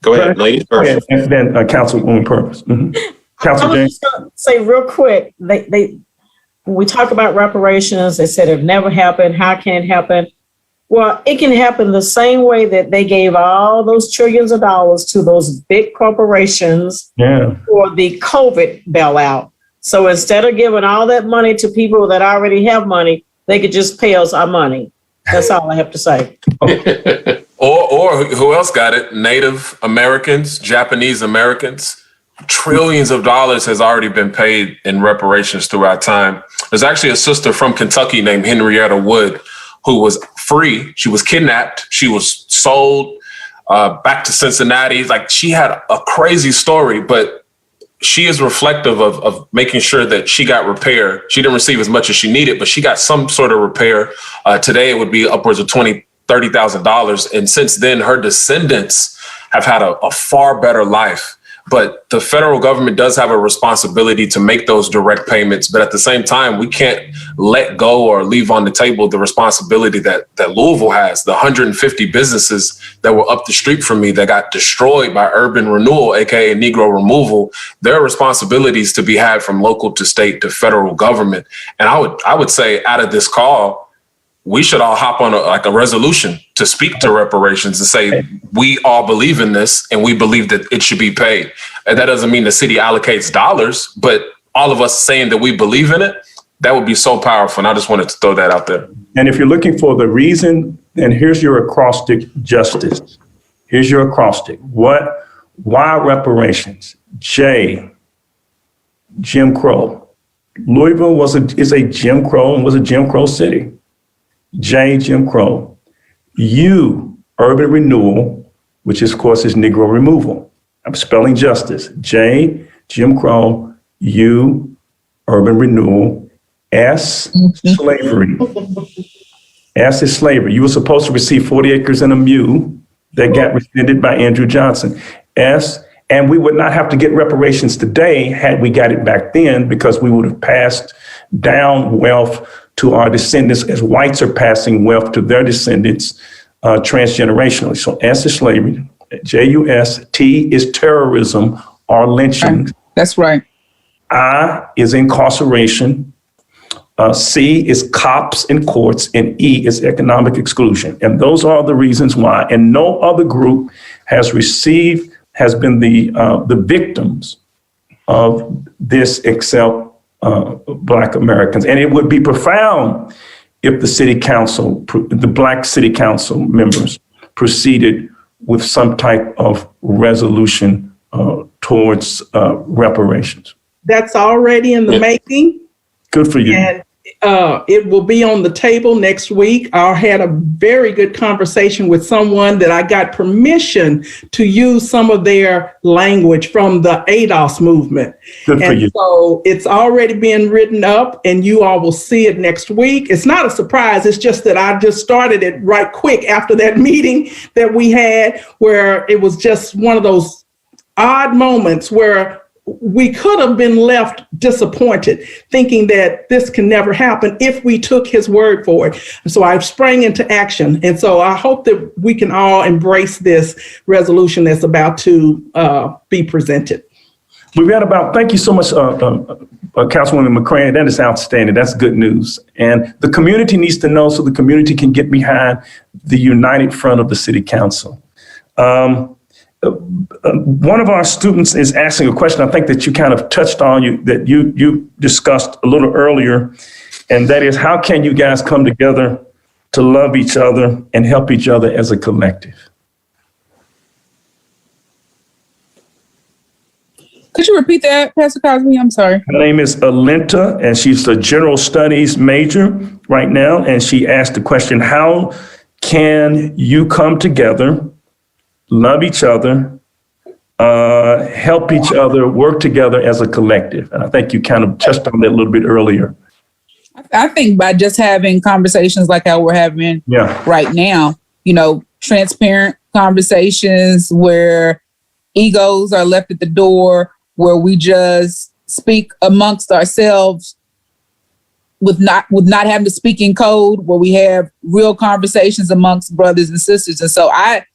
Go ahead, ladies first.
And then Councilwoman Purvis. Mm-hmm. Council
I was
James.
just going to say real quick, when we talk about reparations, they said it never happened. How can it happen? Well, it can happen the same way that they gave all those trillions of dollars to those big corporations for the COVID bailout. So instead of giving all that money to people that already have money, they could just pay us our money. That's all I have to say.
Or who else got it? Native Americans, Japanese Americans. Trillions of dollars has already been paid in reparations throughout time. There's actually a sister from Kentucky named Henrietta Wood who was free. She was kidnapped. She was sold back to Cincinnati. Like, she had a crazy story, but she is reflective of making sure that she got repair. She didn't receive as much as she needed, but she got some sort of repair. Today, it would be upwards of $20,000, $30,000. And since then, her descendants have had a far better life. But the federal government does have a responsibility to make those direct payments. But at the same time, we can't let go or leave on the table the responsibility that Louisville has. The 150 businesses that were up the street from me that got destroyed by urban renewal, aka Negro removal. There are responsibilities to be had from local to state to federal government. And I would say, out of this call, we should all hop on a resolution to speak to reparations and say, we all believe in this and we believe that it should be paid. And that doesn't mean the city allocates dollars, but all of us saying that we believe in it, that would be so powerful. And I just wanted to throw that out there.
And if you're looking for the reason, and here's your acrostic: justice. Here's your acrostic. Why reparations? J, Jim Crow. Louisville is a Jim Crow and was a Jim Crow city. J, Jim Crow. U, urban renewal, which of course is Negro removal. I'm spelling justice. J, Jim Crow. U, urban renewal. S, slavery. S is slavery. You were supposed to receive 40 acres and a mule that got rescinded by Andrew Johnson. S, and we would not have to get reparations today had we got it back then, because we would have passed down wealth to our descendants as whites are passing wealth to their descendants transgenerationally. So S is slavery, J-U-S, T is terrorism or lynching.
That's right.
I is incarceration, C is cops and courts, and E is economic exclusion. And those are the reasons why. And no other group has been the victims of this except Black Americans. And it would be profound if the Black city council members proceeded with some type of resolution towards reparations.
That's already in the making.
Good for you.
it will be on the table next week. I had a very good conversation with someone that I got permission to use some of their language from the ADOS movement.
Good for you.
So it's already been written up and you all will see it next week. It's not a surprise. It's just that I just started it right quick after that meeting that we had, where it was just one of those odd moments where we could have been left disappointed, thinking that this can never happen if we took his word for it. So I sprang into action. And so I hope that we can all embrace this resolution that's about to be presented.
We've got thank you so much, Councilwoman Mccraney. That is outstanding. That's good news. And the community needs to know so the community can get behind the united front of the city council. One of our students is asking a question I think that you kind of touched on, that you discussed a little earlier, and that is, how can you guys come together to love each other and help each other as a collective?
Could you repeat that, Pastor Cosby? I'm sorry.
Her name is Alenta, and she's a general studies major right now, and she asked the question, how can you come together, love each other, help each other, work together as a collective? And I think you kind of touched on that a little bit earlier.
I think by just having conversations like how we're having right now, transparent conversations where egos are left at the door, where we just speak amongst ourselves with not having to speak in code, where we have real conversations amongst brothers and sisters. And so I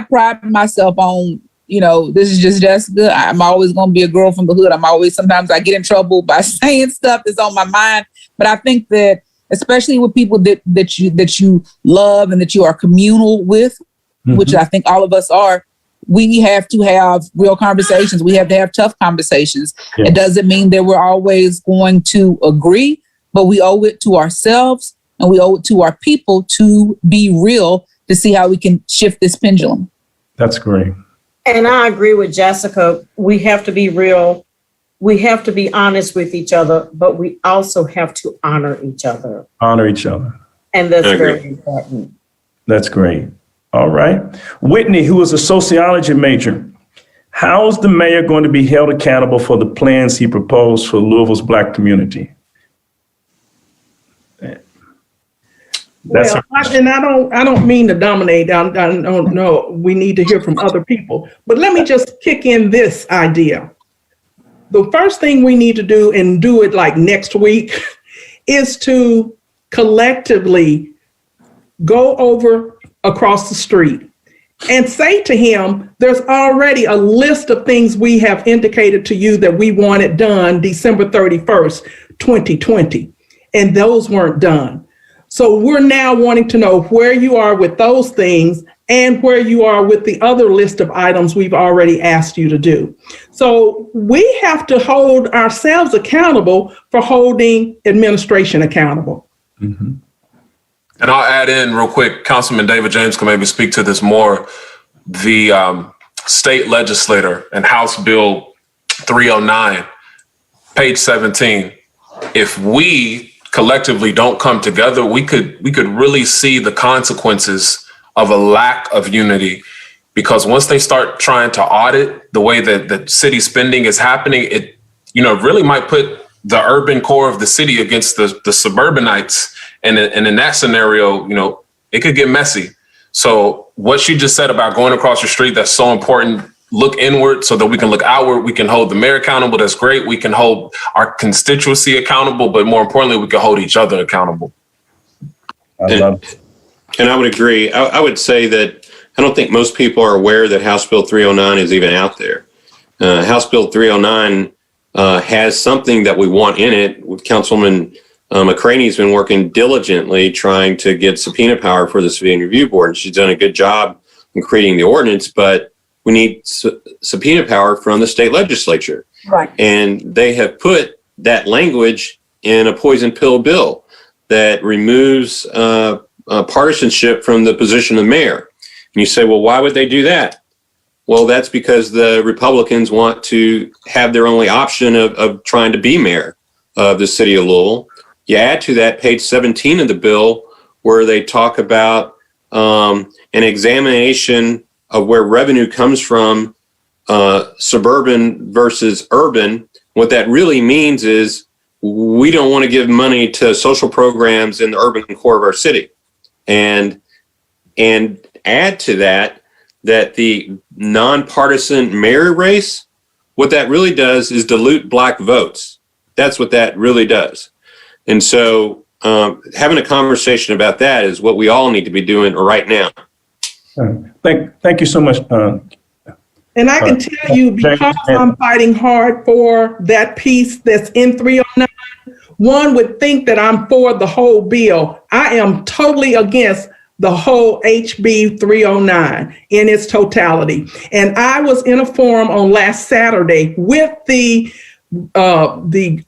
pride myself on, this is just Jessica. I'm always going to be a girl from the hood. Sometimes I get in trouble by saying stuff that's on my mind. But I think that especially with people that you love and that you are communal with, which I think all of us are, we have to have real conversations. We have to have tough conversations. Yeah. It doesn't mean that we're always going to agree, but we owe it to ourselves and we owe it to our people to be real, to see how we can shift this pendulum.
That's great.
And I agree with Jessica. We have to be real. We have to be honest with each other, but we also have to honor each other.
Honor each other.
And that's very important.
That's great. All right. Whitney, who is a sociology major, how is the mayor going to be held accountable for the plans he proposed for Louisville's Black community?
I don't mean to dominate. I don't know. We need to hear from other people. But let me just kick in this idea. The first thing we need to do, and do it like next week, is to collectively go over across the street and say to him, there's already a list of things we have indicated to you that we wanted done December 31st, 2020, and those weren't done. So we're now wanting to know where you are with those things and where you are with the other list of items we've already asked you to do. So we have to hold ourselves accountable for holding administration accountable.
Mm-hmm.
And I'll add in real quick, Councilman David James can maybe speak to this more. The state legislator and House Bill 309, page 17, if we collectively don't come together, we could really see the consequences of a lack of unity, because once they start trying to audit the way that the city spending is happening, it really might put the urban core of the city against the suburbanites. And in that scenario, it could get messy. So what you just said about going across the street, that's so important. Look inward so that we can look outward. We can hold the mayor accountable. That's great. We can hold our constituency accountable, but more importantly, we can hold each other accountable.
I love it.
And I would agree. I would say that I don't think most people are aware that House Bill 309 is even out there. House Bill 309 has something that we want in it. With Councilwoman Mccraney's been working diligently trying to get subpoena power for the Civilian Review Board. And she's done a good job in creating the ordinance, but we need subpoena power from the state legislature.
Right.
And they have put that language in a poison pill bill that removes partisanship from the position of mayor. And you say, well, why would they do that? Well, that's because the Republicans want to have their only option of trying to be mayor of the city of Louisville. You add to that page 17 of the bill, where they talk about an examination of where revenue comes from, suburban versus urban. What that really means is we don't want to give money to social programs in the urban core of our city. And add to that the nonpartisan mayor race, what that really does is dilute Black votes. That's what that really does. And so having a conversation about that is what we all need to be doing right now.
Thank you so much.
And I can tell you, because I'm fighting hard for that piece that's in 309, one would think that I'm for the whole bill. I am totally against the whole HB 309 in its totality. And I was in a forum on last Saturday with the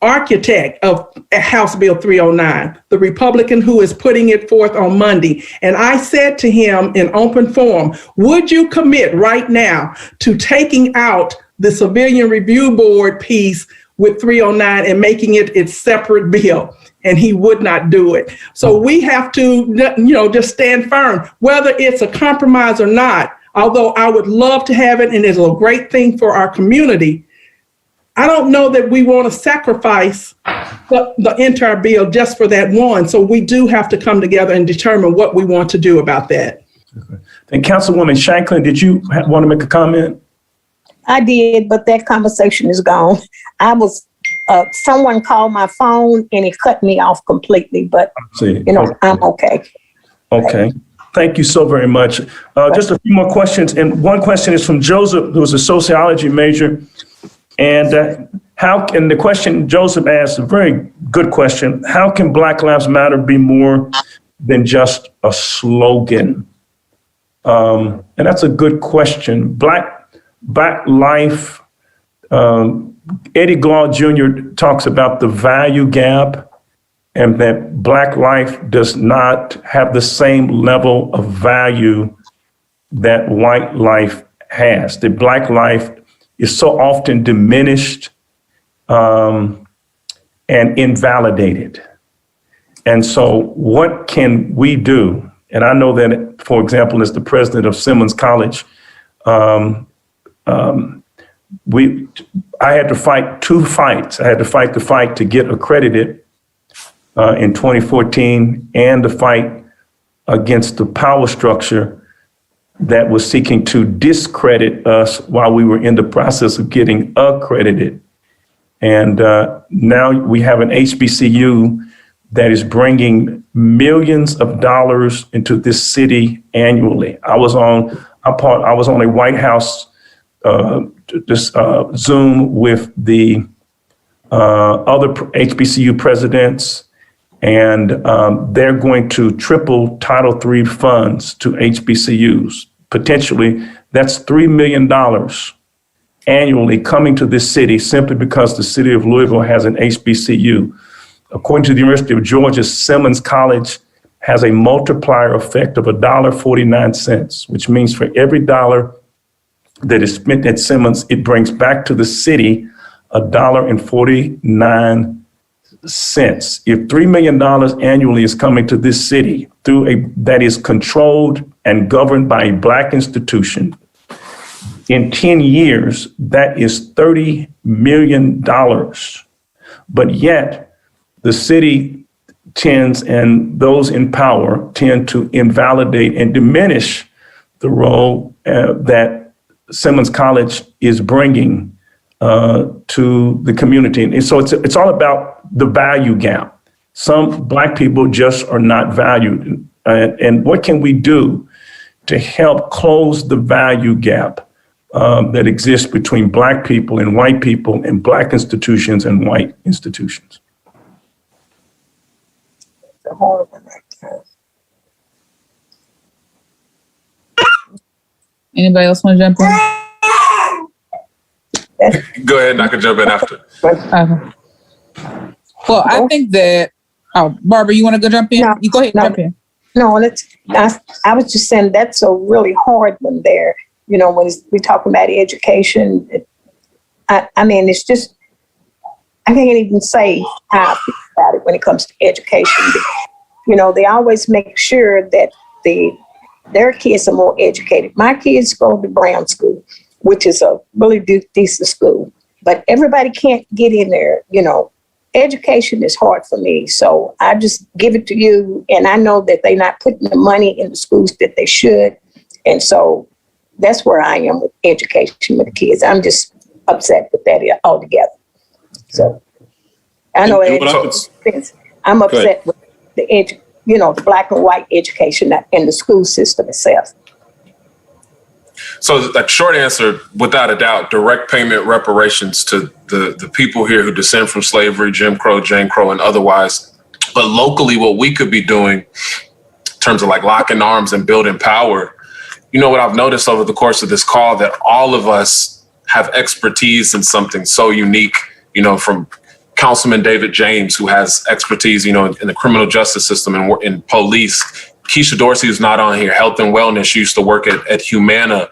architect of House Bill 309, the Republican who is putting it forth on Monday. And I said to him in open forum, would you commit right now to taking out the Civilian Review Board piece with 309 and making it its separate bill? And he would not do it. So we have to, just stand firm, whether it's a compromise or not. Although I would love to have it, and it's a great thing for our community, I don't know that we want to sacrifice the entire bill just for that one. So we do have to come together and determine what we want to do about that.
And Councilwoman Shanklin, did you want to make a comment?
I did, but that conversation is gone. Someone called my phone and it cut me off completely, but I'm okay.
Okay. Thank you so very much. Just a few more questions. And one question is from Joseph, who's a sociology major. And the question Joseph asked, a very good question. How can Black Lives Matter be more than just a slogan? And that's a good question. Black life, Eddie Glaw Jr. talks about the value gap, and that Black life does not have the same level of value that white life has. That Black life is so often diminished and invalidated. And so what can we do? And I know that, for example, as the president of Simmons College, I had to fight two fights. I had to fight the fight to get accredited in 2014, and the fight against the power structure that was seeking to discredit us while we were in the process of getting accredited. And now we have an HBCU that is bringing millions of dollars into this city annually. I was on a White House Zoom with the other HBCU presidents, and they're going to triple Title III funds to HBCUs. Potentially, that's $3 million annually coming to this city simply because the city of Louisville has an HBCU. According to the University of Georgia, Simmons College has a multiplier effect of $1.49, which means for every dollar that is spent at Simmons, it brings back to the city $1.49. If $3 million annually is coming to this city that is controlled and governed by a Black institution, in 10 years, that is $30 million. But yet the city tends, and those in power tend to invalidate and diminish the role that Simmons College is bringing to the community. And so it's all about the value gap. Some Black people just are not valued. And what can we do to help close the value gap that exists between Black people and white people, and Black institutions and white institutions?
Anybody else want to jump in?
Go ahead, and I can jump in after.
Okay. Well, I think that, Barbara, you want to go jump in?
No,
You go ahead and jump in.
No, I was just saying that's a really hard one there. When we talk about education, I mean, it's just, I can't even say how about it when it comes to education. They always make sure that their kids are more educated. My kids go to Brown School, which is a really decent school, but everybody can't get in there. Education is hard for me, so I just give it to you. And I know that they're not putting the money in the schools that they should, and so that's where I am with education with the kids. I'm just upset with that altogether. So I know I'm upset with the black and white education in the school system itself.
So the short answer, without a doubt, direct payment reparations to the people here who descend from slavery, Jim Crow, Jane Crow, and otherwise. But locally, what we could be doing in terms of like locking arms and building power, what I've noticed over the course of this call, that all of us have expertise in something so unique, from Councilman David James, who has expertise, in the criminal justice system and in police. Keisha Dorsey, who's not on here, health and wellness. She used to work at Humana.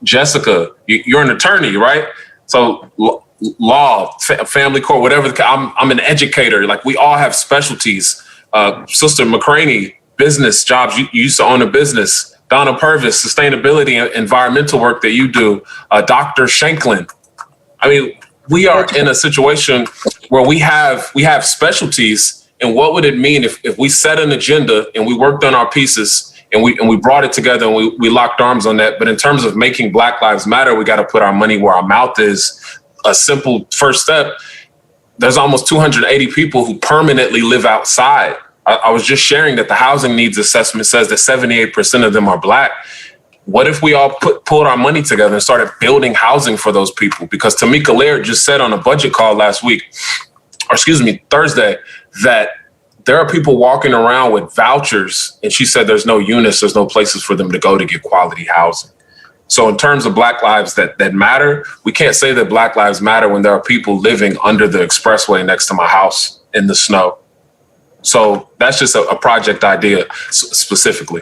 Jessica, you're an attorney, right? So law, family court, whatever. I'm an educator. Like, we all have specialties. Sister Mccraney, business jobs. You used to own a business. Donna Purvis, sustainability and environmental work that you do. Dr. Shanklin. I mean, we are in a situation where we have specialties. And what would it mean if we set an agenda and we worked on our pieces and we brought it together and we locked arms on that? But in terms of making Black Lives Matter, we got to put our money where our mouth is. A simple first step. There's almost 280 people who permanently live outside. I was just sharing that the housing needs assessment says that 78% of them are Black. What if we all pulled our money together and started building housing for those people? Because Tamika Laird just said on a budget call Thursday, that there are people walking around with vouchers, and she said there's no units, there's no places for them to go to get quality housing. So in terms of Black lives that matter, we can't say that Black lives matter when there are people living under the expressway next to my house in the snow. So that's just a project idea specifically.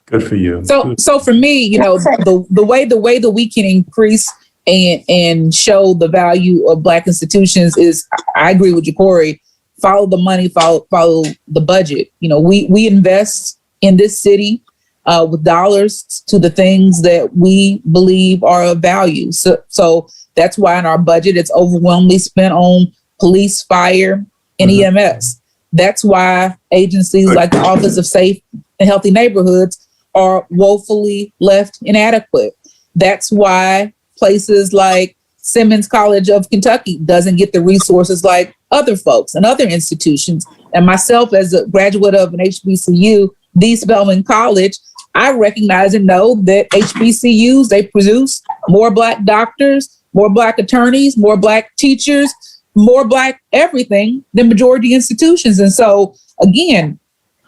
Good for you.
So for me, the way that we can increase and show the value of Black institutions is, I agree with Jecorey, follow the money, follow the budget. We invest in this city with dollars to the things that we believe are of value. So that's why in our budget, it's overwhelmingly spent on police, fire, and EMS. That's why agencies like the Office of Safe and Healthy Neighborhoods are woefully left inadequate. That's why places like Simmons College of Kentucky doesn't get the resources like other folks and other institutions. And myself, as a graduate of an HBCU, the Spelman College, I recognize and know that HBCUs, they produce more Black doctors, more Black attorneys, more Black teachers, more Black everything than majority institutions. And so, again,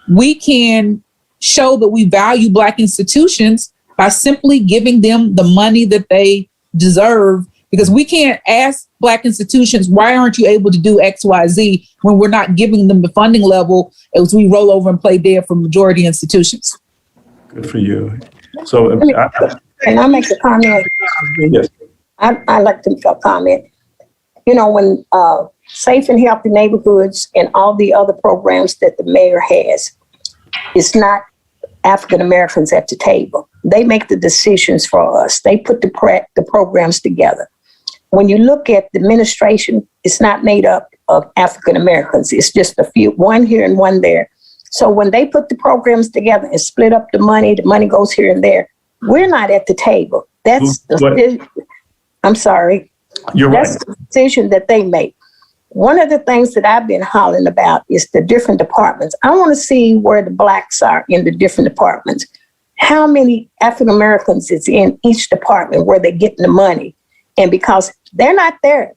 we can show that we value Black institutions by simply giving them the money that they deserve, because we can't ask Black institutions, why aren't you able to do X, Y, Z, when we're not giving them the funding level as we roll over and play dead for majority institutions.
Good for you. So
can I make a comment?
Yes.
I'd like to make a comment. When Safe and Healthy Neighborhoods and all the other programs that the mayor has, it's not African Americans at the table. They make the decisions for us. They put the programs together. When you look at the administration, it's not made up of African Americans. It's just a few, one here and one there. So when they put the programs together and split up the money goes here and there. We're not at the table. That's I'm sorry. That's the decision that they make. One of the things that I've been hollering about is the different departments. I want to see where the Blacks are in the different departments. How many African Americans is in each department where they're getting the money? And because they're not there,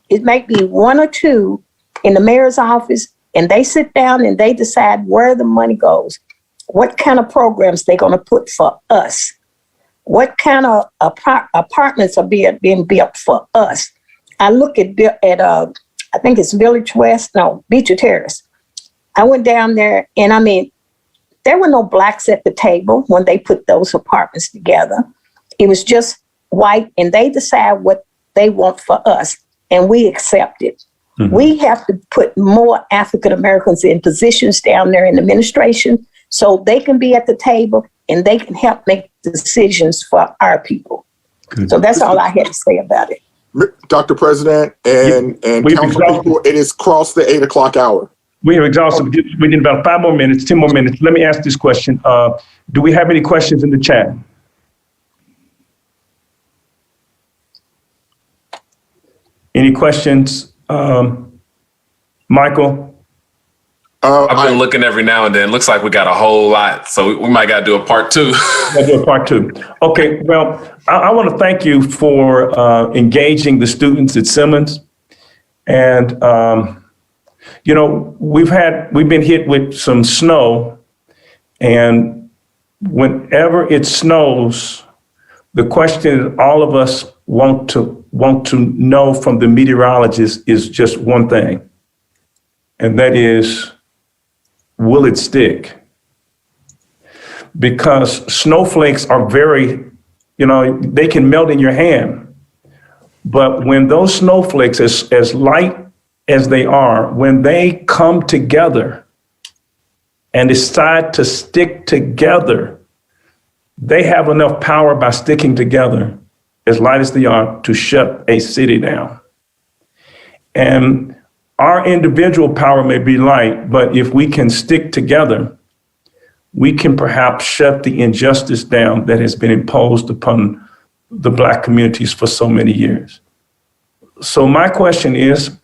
it might be one or two in the mayor's office, and they sit down and they decide where the money goes, what kind of programs they're going to put for us, what kind of apartments are being built for us. I look at I think it's Beecher Terrace. I went down there, and I mean, there were no Blacks at the table when they put those apartments together. It was just white, and they decide what they want for us, and we accept it. We have to put more African Americans in positions down there in administration so they can be at the table and they can help make decisions for our people.
Good.
So that's all I had to say about it.
Dr. President and council people, it is crossed the 8 o'clock hour.
We have exhausted. We need about 5 more minutes, 10 more minutes. Let me ask this question. Do we have any questions in the chat? Any questions? Michael?
I've been looking every now and then. Looks like we got a whole lot. So we might got to do a part 2.
I'll do a part 2. Okay, well, I want to thank you for engaging the students at Simmons. And, you know, we've been hit with some snow. And whenever it snows, the question all of us want to know from the meteorologist is just one thing. And that is, will it stick? Because snowflakes are very, you know, they can melt in your hand. But when those snowflakes, as light as they are, when they come together and decide to stick together, they have enough power by sticking together, as light as they are, to shut a city down. And our individual power may be light, but if we can stick together, we can perhaps shut the injustice down that has been imposed upon the Black communities for so many years. So my question is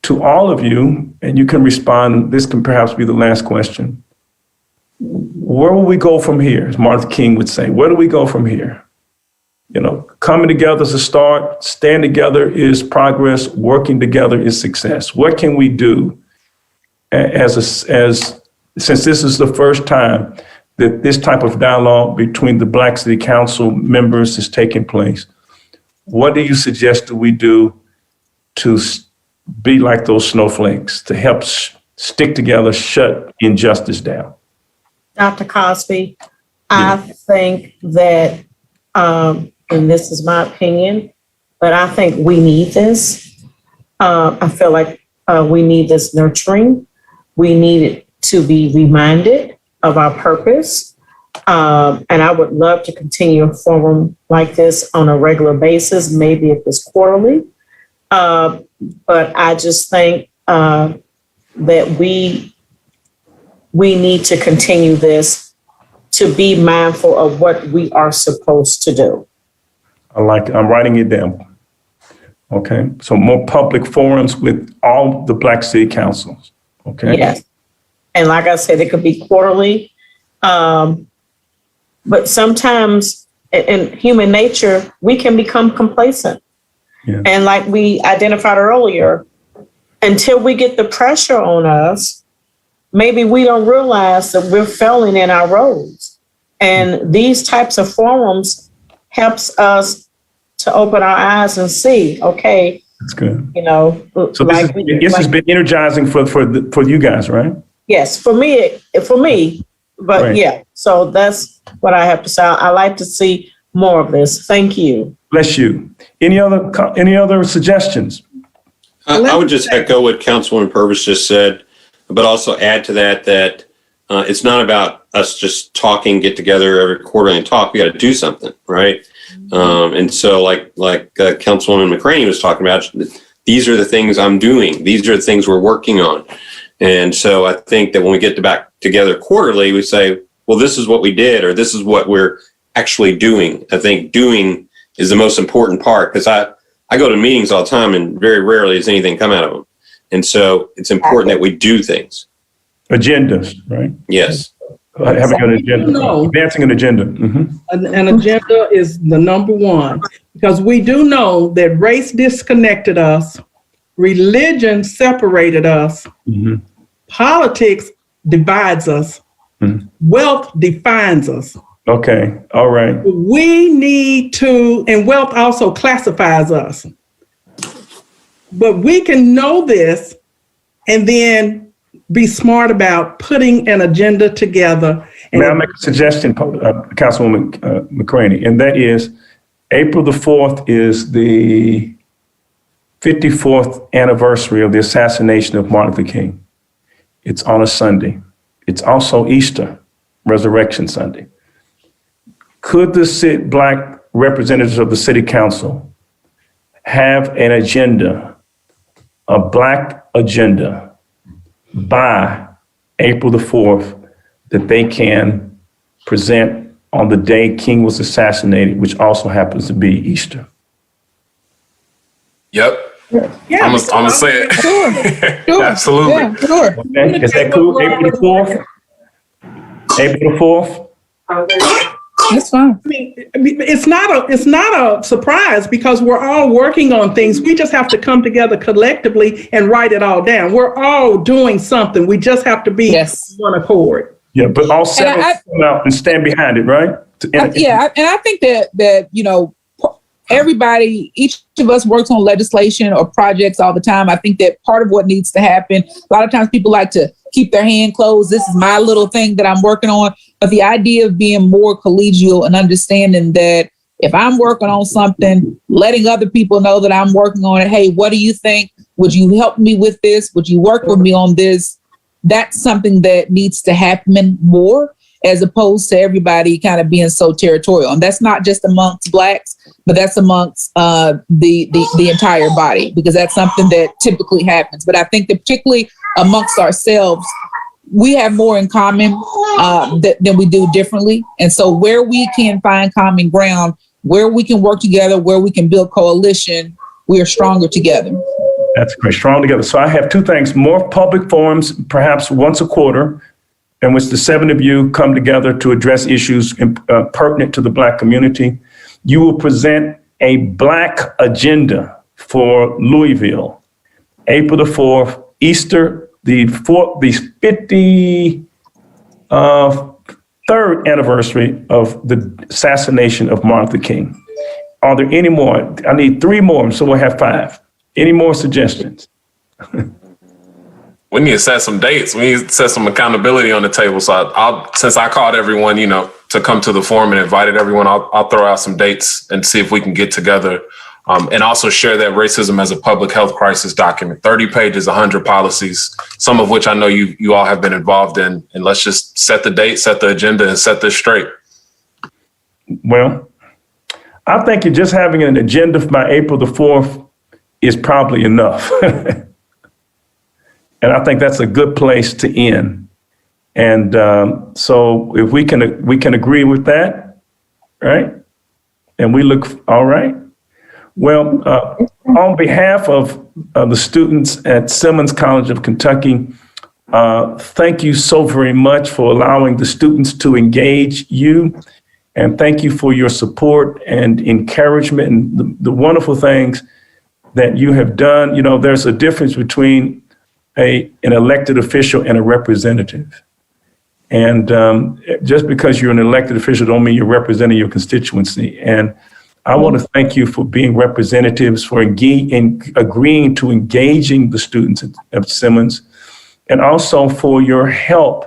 to all of you, and you can respond, this can perhaps be the last question. Where will we go from here, as Martin King would say? Where do we go from here? You know, coming together is a start, stand together is progress, working together is success. What can we do since this is the first time that this type of dialogue between the Black City Council members is taking place? What do you suggest that we do to be like those snowflakes, to help stick together, shut injustice down?
Dr. Cosby, I think that, and this is my opinion, but I think we need this. I feel like we need this nurturing. We need it to be reminded of our purpose. And I would love to continue a forum like this on a regular basis, maybe if it's quarterly. But I just think that we need to continue this to be mindful of what we are supposed to do.
I like it. I'm writing it down. Okay. So more public forums with all the Black City Councils. Okay.
Yes. And like I said, it could be quarterly. But sometimes in human nature, we can become complacent. Yeah. And like we identified earlier, until we get the pressure on us, maybe we don't realize that we're failing in our roles. And these types of forums helps us to open our eyes and see, okay,
that's good.
You know,
so like this has been energizing for you guys, right?
Yes, for me, but right. Yeah. So that's what I have to say. I like to see more of this. Thank you.
Bless you. Any other suggestions?
I would just echo what Councilwoman Purvis just said, but also add to that it's not about us just talking, get together every quarter and talk. We got to do something, right? And so, like Councilwoman Mccraney was talking about, these are the things I'm doing. These are the things we're working on. And so I think that when we get back together quarterly, we say, well, this is what we did, or this is what we're actually doing. I think doing is the most important part, because I go to meetings all the time and very rarely does anything come out of them. And so it's important that we do things.
Agendas, right?
Yes.
Having an agenda, advancing an agenda. Mm-hmm.
An agenda is the number one, because we do know that race disconnected us, religion separated us, mm-hmm. Politics divides us, mm-hmm. Wealth defines us.
Okay, all right.
We need to, and wealth also classifies us. But we can know this and then be smart about putting an agenda together.
May I make a suggestion, Councilwoman Mccraney, and that is April the 4th is the 54th anniversary of the assassination of Martin Luther King. It's on a Sunday. It's also Easter, Resurrection Sunday. Could the Black representatives of the City Council have an agenda, a Black agenda, by April the 4th that they can present on the day King was assassinated, which also happens to be Easter?
Yep.
Yeah,
I'm gonna say it.
Sure.
Absolutely.
Yeah, sure.
Okay. Is that cool? April the 4th? April the 4th?
That's fine.
I mean, it's not a surprise because we're all working on things. We just have to come together collectively and write it all down. We're all doing something. We just have to be on one accord.
Yeah, but all seven come out and stand behind it, right?
And I think that everybody, each of us works on legislation or projects all the time. I think that part of what needs to happen, a lot of times people like to keep their hand closed. This is my little thing that I'm working on. But the idea of being more collegial and understanding that if I'm working on something, letting other people know that I'm working on it. Hey, what do you think? Would you help me with this? Would you work with me on this? That's something that needs to happen more, as opposed to everybody kind of being so territorial. And that's not just amongst Blacks, but that's amongst the entire body, because that's something that typically happens. But I think that particularly amongst ourselves, we have more in common than we do differently. And so where we can find common ground, where we can work together, where we can build coalition, we are stronger together.
That's great. Strong together. So I have two things: more public forums, perhaps once a quarter, in which the seven of you come together to address issues pertinent to the Black community. You will present a Black agenda for Louisville, April the 4th, Easter, the 53rd anniversary of the assassination of Martin Luther King. Are there any more? I need 3 more, so we'll have 5. Any more suggestions?
We need to set some dates. We need to set some accountability on the table. So since I called everyone, to come to the forum and invited everyone, I'll throw out some dates and see if we can get together. And also share that racism as a public health crisis document, 30 pages, 100 policies, some of which I know you all have been involved in. And let's just set the date, set the agenda, and set this straight.
Well, I think just having an agenda by April the 4th is probably enough. And I think that's a good place to end. And so if we can agree with that, right? And we look, all right. Well, on behalf of the students at Simmons College of Kentucky, thank you so very much for allowing the students to engage you. And thank you for your support and encouragement and the wonderful things that you have done. There's a difference between an elected official and a representative. And just because you're an elected official don't mean you're representing your constituency. And I want to thank you for being representatives, for agreeing to engaging the students at Simmons, and also for your help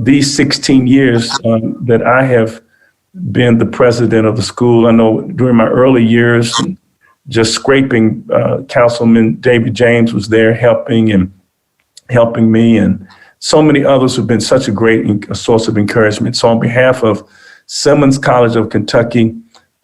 these 16 years that I have been the president of the school. I know during my early years, just scraping, Councilman David James was there helping me, and so many others have been such a great source of encouragement. So on behalf of Simmons College of Kentucky,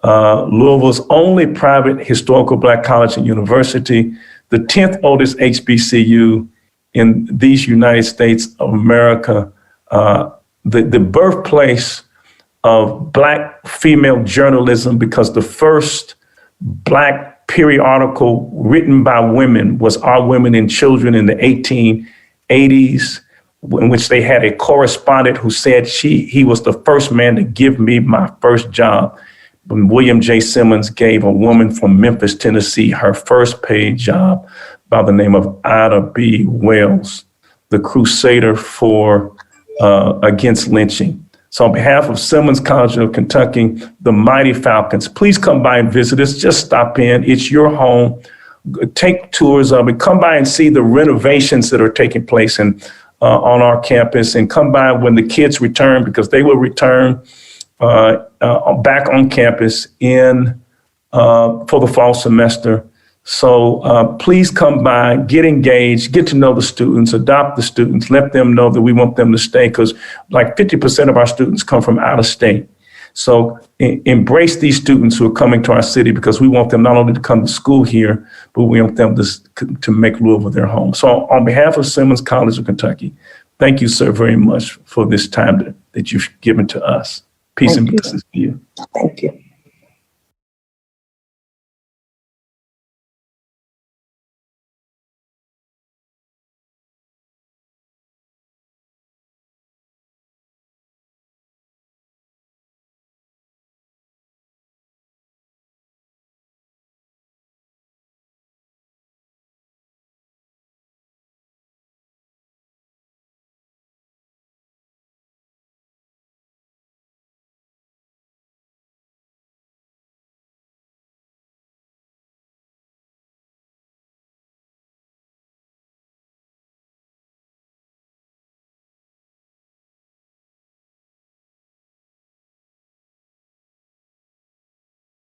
Louisville's only private historical Black college and university, the 10th oldest HBCU in these United States of America, the birthplace of Black female journalism, because the first Black periodical written by women was Our Women and Children in the 1880s, in which they had a correspondent who said he was the first man to give me my first job. When William J. Simmons gave a woman from Memphis, Tennessee, her first paid job by the name of Ida B. Wells, the crusader against lynching. So on behalf of Simmons College of Kentucky, the Mighty Falcons, please come by and visit us. Just stop in. It's your home. Take tours of it. Come by and see the renovations that are taking place on our campus, and come by when the kids return, because they will return back on campus for the fall semester. So please come by, get engaged, get to know the students, adopt the students, let them know that we want them to stay, because like 50% of our students come from out of state. So embrace these students who are coming to our city, because we want them not only to come to school here, but we want them to make Louisville their home. So on behalf of Simmons College of Kentucky, thank you, sir, very much for this time that you've given to us. Peace and blessings to you.
Thank you.